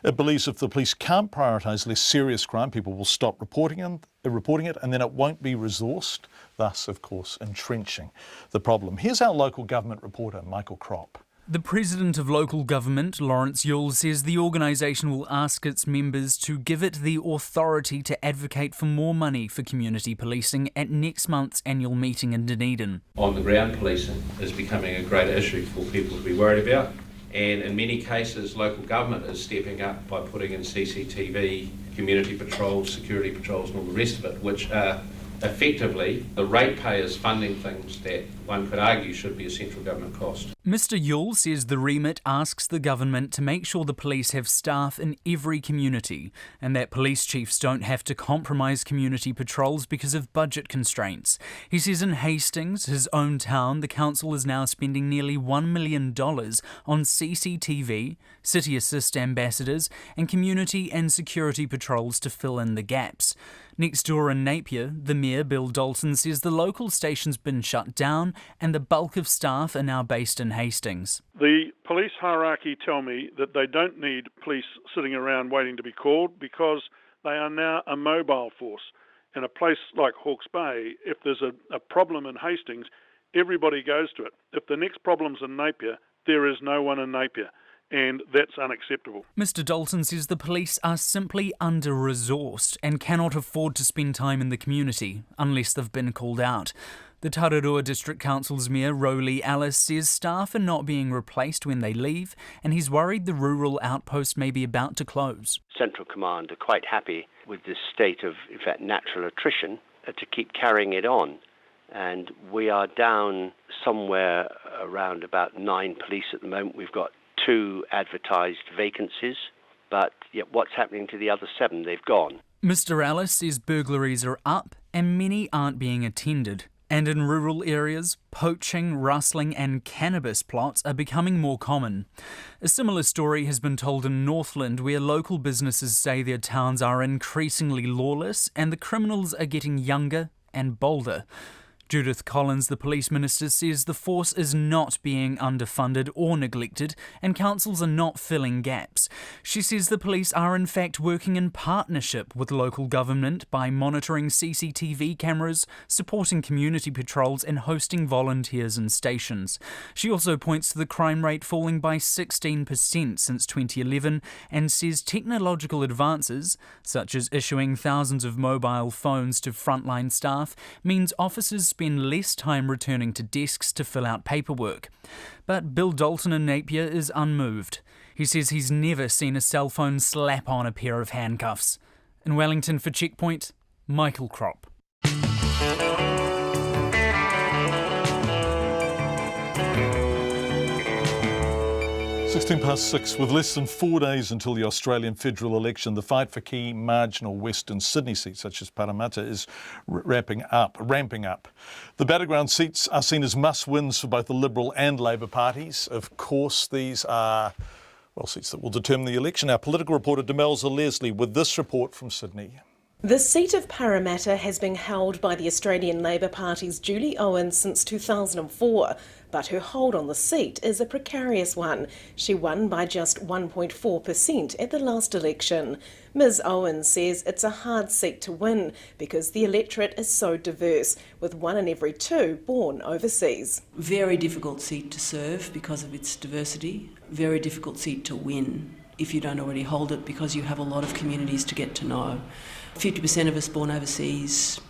It believes if the police can't prioritise less serious crime, people will stop reporting it and then it won't be resourced, thus, of course, entrenching the problem. Here's our local government reporter, Michael Kropp. The president of local government, Lawrence Yule, says the organisation will ask its members to give it the authority to advocate for more money for community policing at next month's annual meeting in Dunedin. On the ground, policing is becoming a great issue for people to be worried about, and in many cases local government is stepping up by putting in CCTV, community patrols, security patrols and all the rest of it, which are effectively the ratepayers funding things that one could argue should be a central government cost. Mr Yule says the remit asks the government to make sure the police have staff in every community and that police chiefs don't have to compromise community patrols because of budget constraints. He says in Hastings, his own town, the council is now spending nearly $1 million on CCTV, city assist ambassadors and community and security patrols to fill in the gaps. Next door in Napier, the Mayor, Bill Dalton, says the local station's been shut down and the bulk of staff are now based in Hastings. The police hierarchy tell me that they don't need police sitting around waiting to be called because they are now a mobile force. In a place like Hawke's Bay, if there's a problem in Hastings, everybody goes to it. If the next problem's in Napier, there is no one in Napier. And that's unacceptable. Mr Dalton says the police are simply under-resourced and cannot afford to spend time in the community unless they've been called out. The Tararua District Council's Mayor, Rowley Alice, says staff are not being replaced when they leave and he's worried the rural outpost may be about to close. Central Command are quite happy with this state of, in fact, natural attrition to keep carrying it on. And we are down somewhere around about 9 police at the moment. We've got 2 advertised vacancies, but yet what's happening to the other 7? They've gone. Mr Alice says burglaries are up and many aren't being attended. And in rural areas, poaching, rustling and cannabis plots are becoming more common. A similar story has been told in Northland, where local businesses say their towns are increasingly lawless and the criminals are getting younger and bolder. Judith Collins, the police minister, says the force is not being underfunded or neglected and councils are not filling gaps. She says the police are in fact working in partnership with local government by monitoring CCTV cameras, supporting community patrols and hosting volunteers in stations. She also points to the crime rate falling by 16% since 2011 and says technological advances, such as issuing thousands of mobile phones to frontline staff, means officers spend less time returning to desks to fill out paperwork. But Bill Dalton in Napier is unmoved. He says he's never seen a cell phone slap on a pair of handcuffs. In Wellington for Checkpoint, Michael Crop. 6:16. With less than 4 days until the Australian federal election, the fight for key marginal Western Sydney seats such as Parramatta is ramping up. The battleground seats are seen as must-wins for both the Liberal and Labor parties. Of course, these are, seats that will determine the election. Our political reporter Demelza Leslie with this report from Sydney. The seat of Parramatta has been held by the Australian Labor Party's Julie Owen since 2004, but her hold on the seat is a precarious one. She won by just 1.4% at the last election. Ms Owen says it's a hard seat to win because the electorate is so diverse, with 1 in every 2 born overseas. Very difficult seat to serve because of its diversity, very difficult seat to win if you don't already hold it because you have a lot of communities to get to know. 50% of us born overseas,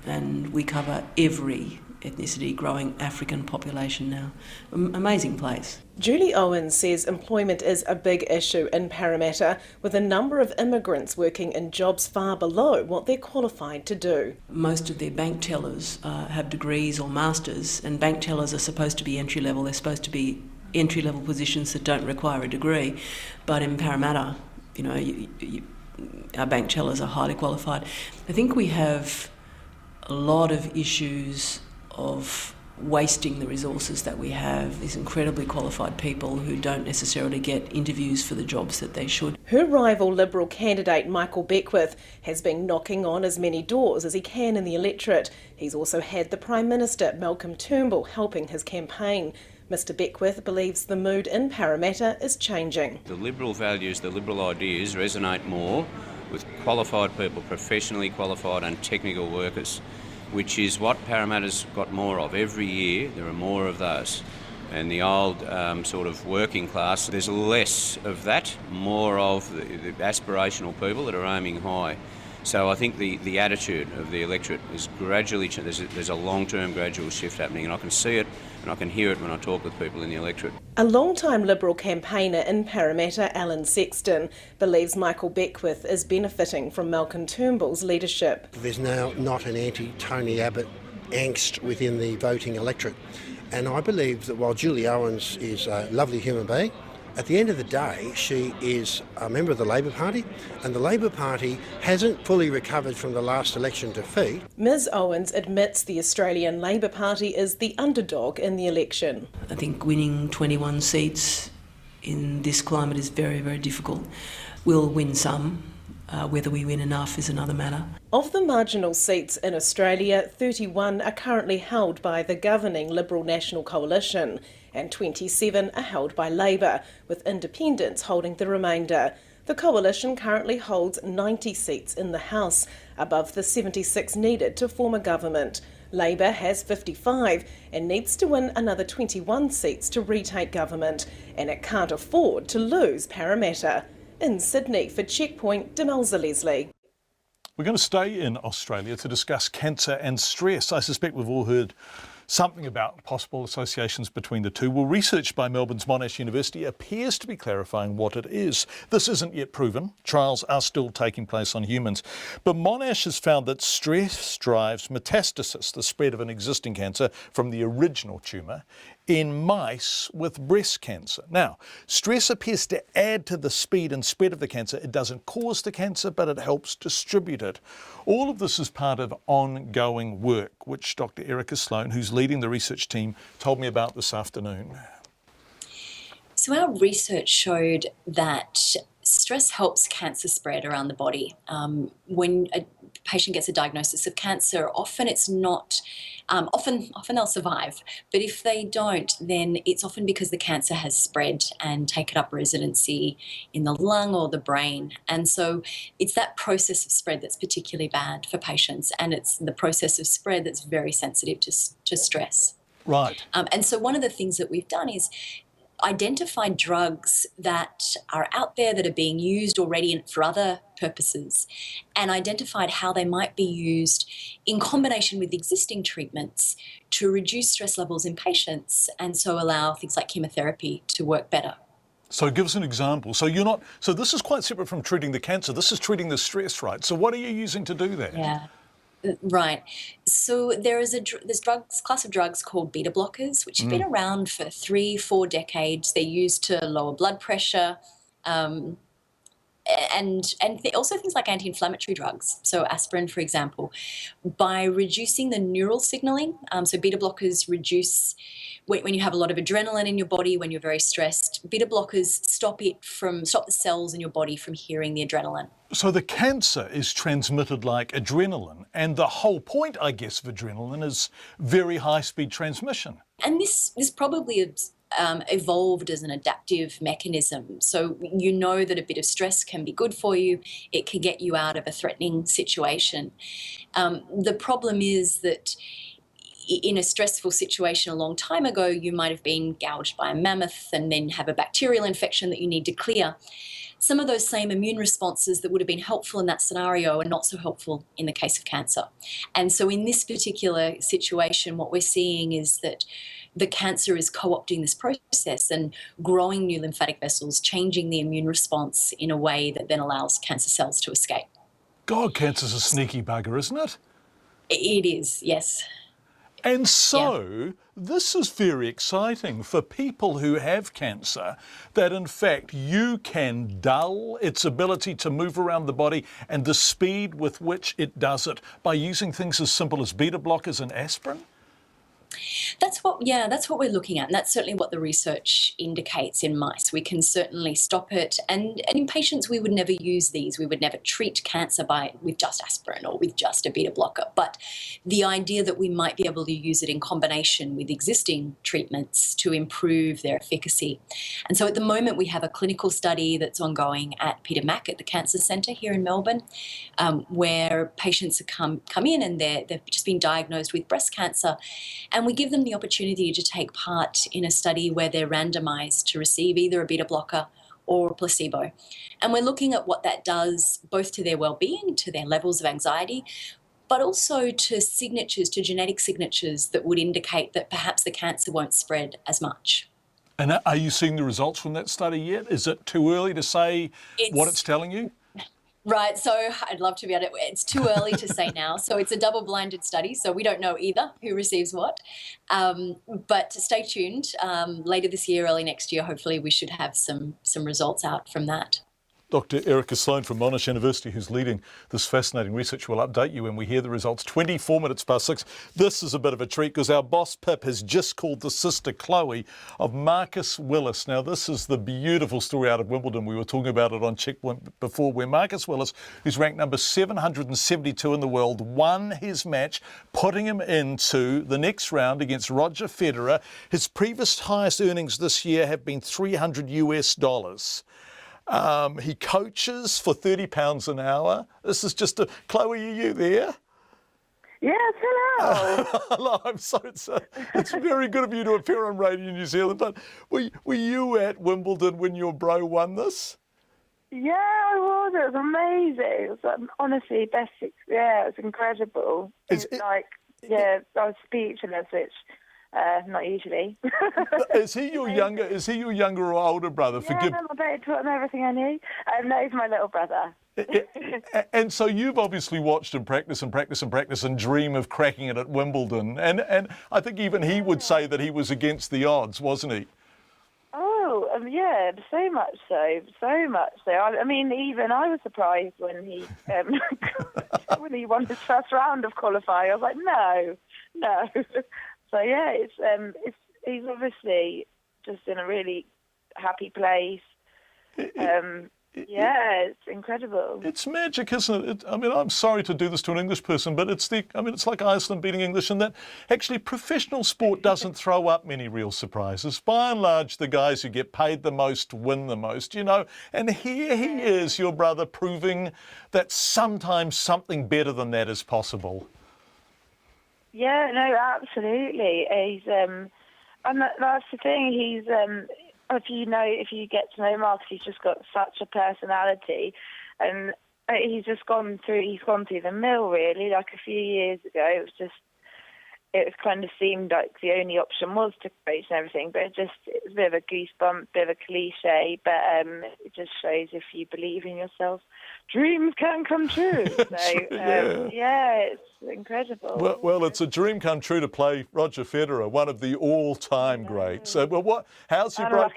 and we cover every ethnicity, growing African population now. Amazing place. Julie Owen says employment is a big issue in Parramatta, with a number of immigrants working in jobs far below what they're qualified to do. Most of their bank tellers have degrees or masters, and bank tellers are supposed to be entry-level. They're supposed to be entry-level positions that don't require a degree. But in Parramatta, our bank tellers are highly qualified. I think we have a lot of issues of wasting the resources that we have, these incredibly qualified people who don't necessarily get interviews for the jobs that they should. Her rival Liberal candidate Michael Beckwith has been knocking on as many doors as he can in the electorate. He's also had the Prime Minister Malcolm Turnbull helping his campaign. Mr Beckwith believes the mood in Parramatta is changing. The Liberal values, the Liberal ideas resonate more with qualified people, professionally qualified and technical workers, which is what Parramatta's got more of. Every year there are more of those. And the old sort of working class, there's less of that, more of the aspirational people that are aiming high. So I think the attitude of the electorate is gradually, there's a long-term gradual shift happening, and I can see it and I can hear it when I talk with people in the electorate. A long-time Liberal campaigner in Parramatta, Alan Sexton, believes Michael Beckwith is benefiting from Malcolm Turnbull's leadership. There's now not an anti-Tony Abbott angst within the voting electorate. And I believe that while Julie Owens is a lovely human being, at the end of the day, she is a member of the Labor Party, and the Labor Party hasn't fully recovered from the last election defeat. Ms Owens admits the Australian Labor Party is the underdog in the election. I think winning 21 seats in this climate is very, very difficult. We'll win some. Whether we win enough is another matter. Of the marginal seats in Australia, 31 are currently held by the governing Liberal National Coalition, and 27 are held by Labor, with independents holding the remainder. The coalition currently holds 90 seats in the House, above the 76 needed to form a government. Labor has 55 and needs to win another 21 seats to retake government, and it can't afford to lose Parramatta. In Sydney for Checkpoint, Demelza Leslie. We're going to stay in Australia to discuss cancer and stress. I suspect we've all heard something about possible associations between the two. Well, research by Melbourne's Monash University appears to be clarifying what it is. This isn't yet proven. Trials are still taking place on humans. But Monash has found that stress drives metastasis, the spread of an existing cancer from the original tumour, in mice with breast cancer. Now, stress appears to add to the speed and spread of the cancer. It doesn't cause the cancer, but it helps distribute it. All of this is part of ongoing work, which Dr. Erica Sloan, who's leading the research team, told me about this afternoon. So our research showed that stress helps cancer spread around the body. When a patient gets a diagnosis of cancer, often it's not, often they'll survive. But if they don't, then it's often because the cancer has spread and taken up residency in the lung or the brain. And so it's that process of spread that's particularly bad for patients, and it's the process of spread that's very sensitive to stress. Right. And so one of the things that we've done is identified drugs that are out there that are being used already for other purposes, and identified how they might be used in combination with existing treatments to reduce stress levels in patients, and so allow things like chemotherapy to work better. So give us an example. So this is quite separate from treating the cancer. This is treating the stress, right? So what are you using to do that? Yeah. Right. So there's class of drugs called beta blockers, which have been around for 3-4 decades. They're used to lower blood pressure, and also things like anti-inflammatory drugs. So aspirin, for example, by reducing the neural signaling. So beta blockers reduce when you have a lot of adrenaline in your body, when you're very stressed. Beta blockers stop the cells in your body from hearing the adrenaline. So the cancer is transmitted like adrenaline, and the whole point, I guess, of adrenaline is very high-speed transmission. And this probably evolved as an adaptive mechanism. So you know that a bit of stress can be good for you. It can get you out of a threatening situation. The problem is that in a stressful situation a long time ago, you might have been gouged by a mammoth and then have a bacterial infection that you need to clear. Some of those same immune responses that would have been helpful in that scenario are not so helpful in the case of cancer. And so in this particular situation, what we're seeing is that the cancer is co-opting this process and growing new lymphatic vessels, changing the immune response in a way that then allows cancer cells to escape. God, cancer's a sneaky bugger, isn't it? It is, yes. And so this is very exciting for people who have cancer, that in fact you can dull its ability to move around the body and the speed with which it does it by using things as simple as beta blockers and aspirin. That's what we're looking at, and that's certainly what the research indicates in mice. We can certainly stop it, and in patients we would never use these. We would never treat cancer with just aspirin or with just a beta blocker. But the idea that we might be able to use it in combination with existing treatments to improve their efficacy. And so at the moment we have a clinical study that's ongoing at Peter Mac at the Cancer Centre here in Melbourne, where patients have come in and they've just been diagnosed with breast cancer, and we we give them the opportunity to take part in a study where they're randomised to receive either a beta blocker or a placebo. And we're looking at what that does both to their well-being, to their levels of anxiety, but also to signatures, to genetic signatures that would indicate that perhaps the cancer won't spread as much. And are you seeing the results from that study yet? Is it too early to say what it's telling you? Right, so I'd love to be able to, it's too early to say now. So it's a double-blinded study, so we don't know either who receives what. But stay tuned. Later this year, early next year, hopefully we should have some results out from that. Dr. Erica Sloan from Monash University, who's leading this fascinating research, will update you when we hear the results. 24 minutes past 6. This is a bit of a treat because our boss Pip has just called the sister Chloe of Marcus Willis. Now, this is the beautiful story out of Wimbledon. We were talking about it on Checkpoint before, where Marcus Willis, who's ranked number 772 in the world, won his match, putting him into the next round against Roger Federer. His previous highest earnings this year have been $300 US. He coaches for £30 an hour. This is just Chloe, are you there? Yes, hello. Hello, I'm sorry. It's very good of you to appear on Radio New Zealand. But were you at Wimbledon when your bro won this? Yeah, I was. It was amazing. It was honestly best. Yeah, it was incredible. I was speechless, which not usually. Is he your younger? Is he your younger or older brother? Yeah, my dad taught him everything I knew. No, he's my little brother. And so you've obviously watched him practice and dream of cracking it at Wimbledon. And I think even he would say that he was against the odds, wasn't he? Oh, yeah, so much so. I mean, even I was surprised when he when he won his first round of qualifying. I was like, no. So yeah, he's obviously just in a really happy place. Yeah, it's incredible. It's magic, isn't it? I mean, I'm sorry to do this to an English person, but it's like Iceland beating English in that actually professional sport doesn't throw up many real surprises. By and large, the guys who get paid the most win the most, And here he is, your brother, proving that sometimes something better than that is possible. Yeah, no, absolutely. He's and that's the thing. He's if you get to know Marcus, he's just got such a personality, and he's gone through the mill really. Like a few years ago, it kind of seemed like the only option was to coach and everything, but it was a bit of a goosebump, bit of a cliche, but it just shows if you believe in yourself, dreams can come true. So, yeah, it's incredible. Well, it's a dream come true to play Roger Federer, one of the all-time greats. So, how's your bro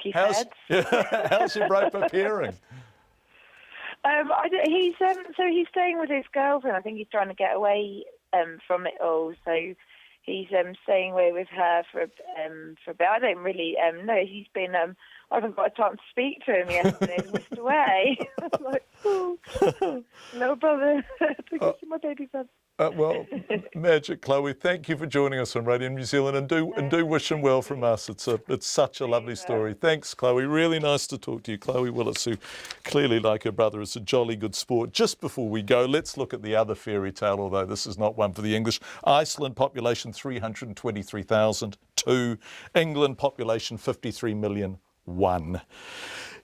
preparing? He's staying with his girlfriend. I think he's trying to get away from it all. So he's staying away with her for a bit. I don't really know. He's been. I haven't got a chance to speak to him yesterday. He whisked away. I was like, oh, little brother, to go see my baby son. Well, magic, Chloe. Thank you for joining us on Radio New Zealand, and do wish him well from us. It's such a lovely story. Thanks, Chloe. Really nice to talk to you, Chloe Willis, who clearly, like her brother, is a jolly good sport. Just before we go, let's look at the other fairy tale. Although this is not one for the English. Iceland population 323,002. England population 53,000,001.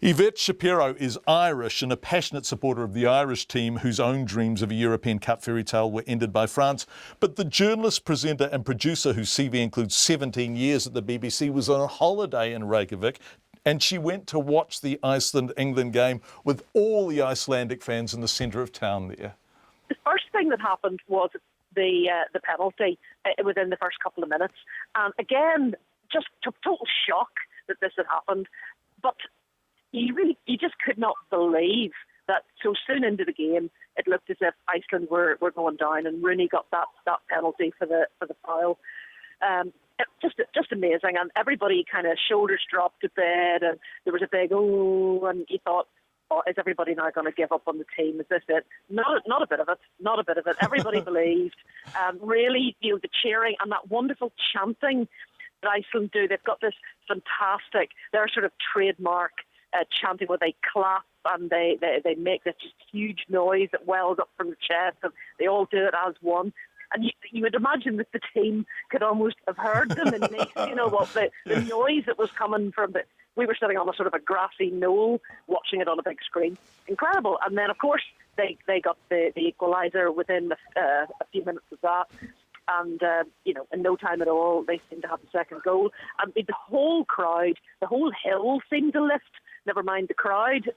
Yvette Shapiro is Irish and a passionate supporter of the Irish team whose own dreams of a European Cup fairy tale were ended by France. But the journalist, presenter and producer whose CV includes 17 years at the BBC was on holiday in Reykjavik, and she went to watch the Iceland-England game with all the Icelandic fans in the centre of town there. The first thing that happened was the penalty within the first couple of minutes. And again, just total shock that this had happened. But you just could not believe that so soon into the game it looked as if Iceland were going down, and Rooney got that penalty for the foul. Just amazing, and everybody kind of shoulders dropped a bit, and there was a big oh, and you thought, oh, is everybody now going to give up on the team? Is this it? Not a bit of it. Not a bit of it. Everybody believed. Really, the cheering and that wonderful chanting that Iceland do. They've got this fantastic, their sort of trademark chanting where they clap and they make this huge noise that wells up from the chest, and they all do it as one. And you would imagine that the team could almost have heard them in Nice, what the noise that was coming from the... We were sitting on a sort of a grassy knoll watching it on a big screen. Incredible. And then, of course, they got the equaliser within a few minutes of that. And, in no time at all, they seemed to have the second goal. And the whole crowd, the whole hill seemed to lift, never mind the crowd.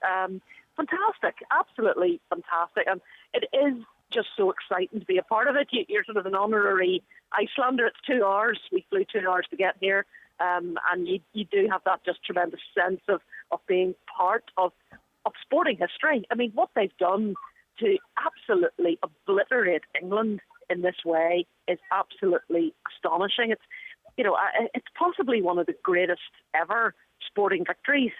Fantastic, absolutely fantastic. And it is just so exciting to be a part of it. You're sort of an honorary Icelander. It's 2 hours. We flew 2 hours to get here. And you do have that just tremendous sense of being part of sporting history. I mean, what they've done to absolutely obliterate England in this way is absolutely astonishing. It's possibly one of the greatest ever sporting victories,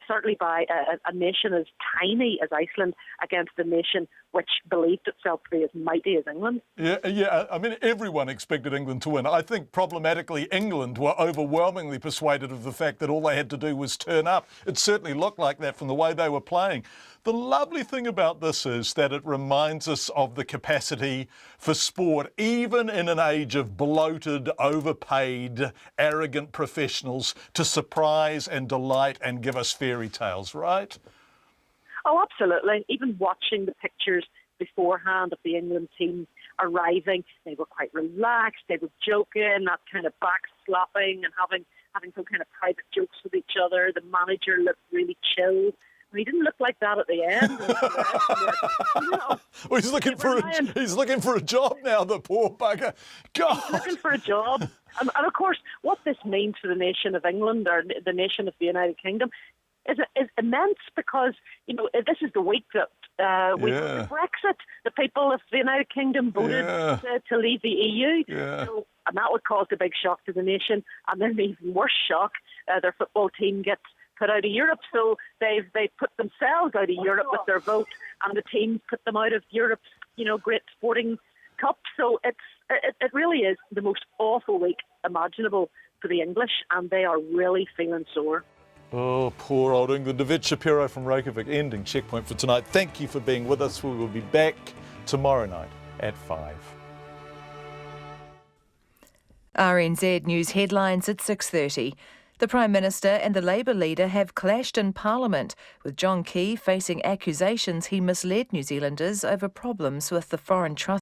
certainly by a nation as tiny as Iceland against a nation which believed itself to be as mighty as England. Yeah. I mean, everyone expected England to win. I think problematically England were overwhelmingly persuaded of the fact that all they had to do was turn up. It certainly looked like that from the way they were playing. The lovely thing about this is that it reminds us of the capacity for sport, even in an age of bloated, overpaid, arrogant professionals, to surprise and delight and give us fairy tales, right? Oh, absolutely. Even watching the pictures beforehand of the England team arriving, they were quite relaxed, they were joking, that kind of backslapping and having some kind of private jokes with each other. The manager looked really chill. He didn't look like that at the end. Well, he's looking for a job now, the poor bugger. God. He's looking for a job. And of course, what this means for the nation of England or the nation of the United Kingdom is immense, because this is the week that we Brexit. The people of the United Kingdom voted to leave the EU, and that would cause a big shock to the nation. And then the even worse shock, their football team gets put out of Europe. So they've put themselves out of Europe with their vote, and the teams put them out of Europe's great sporting cup. So it really is the most awful week imaginable for the English, and they are really feeling sore. Oh, poor old England. David Shapiro from Reykjavik ending Checkpoint for tonight. Thank you for being with us. We will be back tomorrow night at 5. RNZ News headlines at 6:30. The Prime Minister and the Labour leader have clashed in Parliament, with John Key facing accusations he misled New Zealanders over problems with the Foreign Trust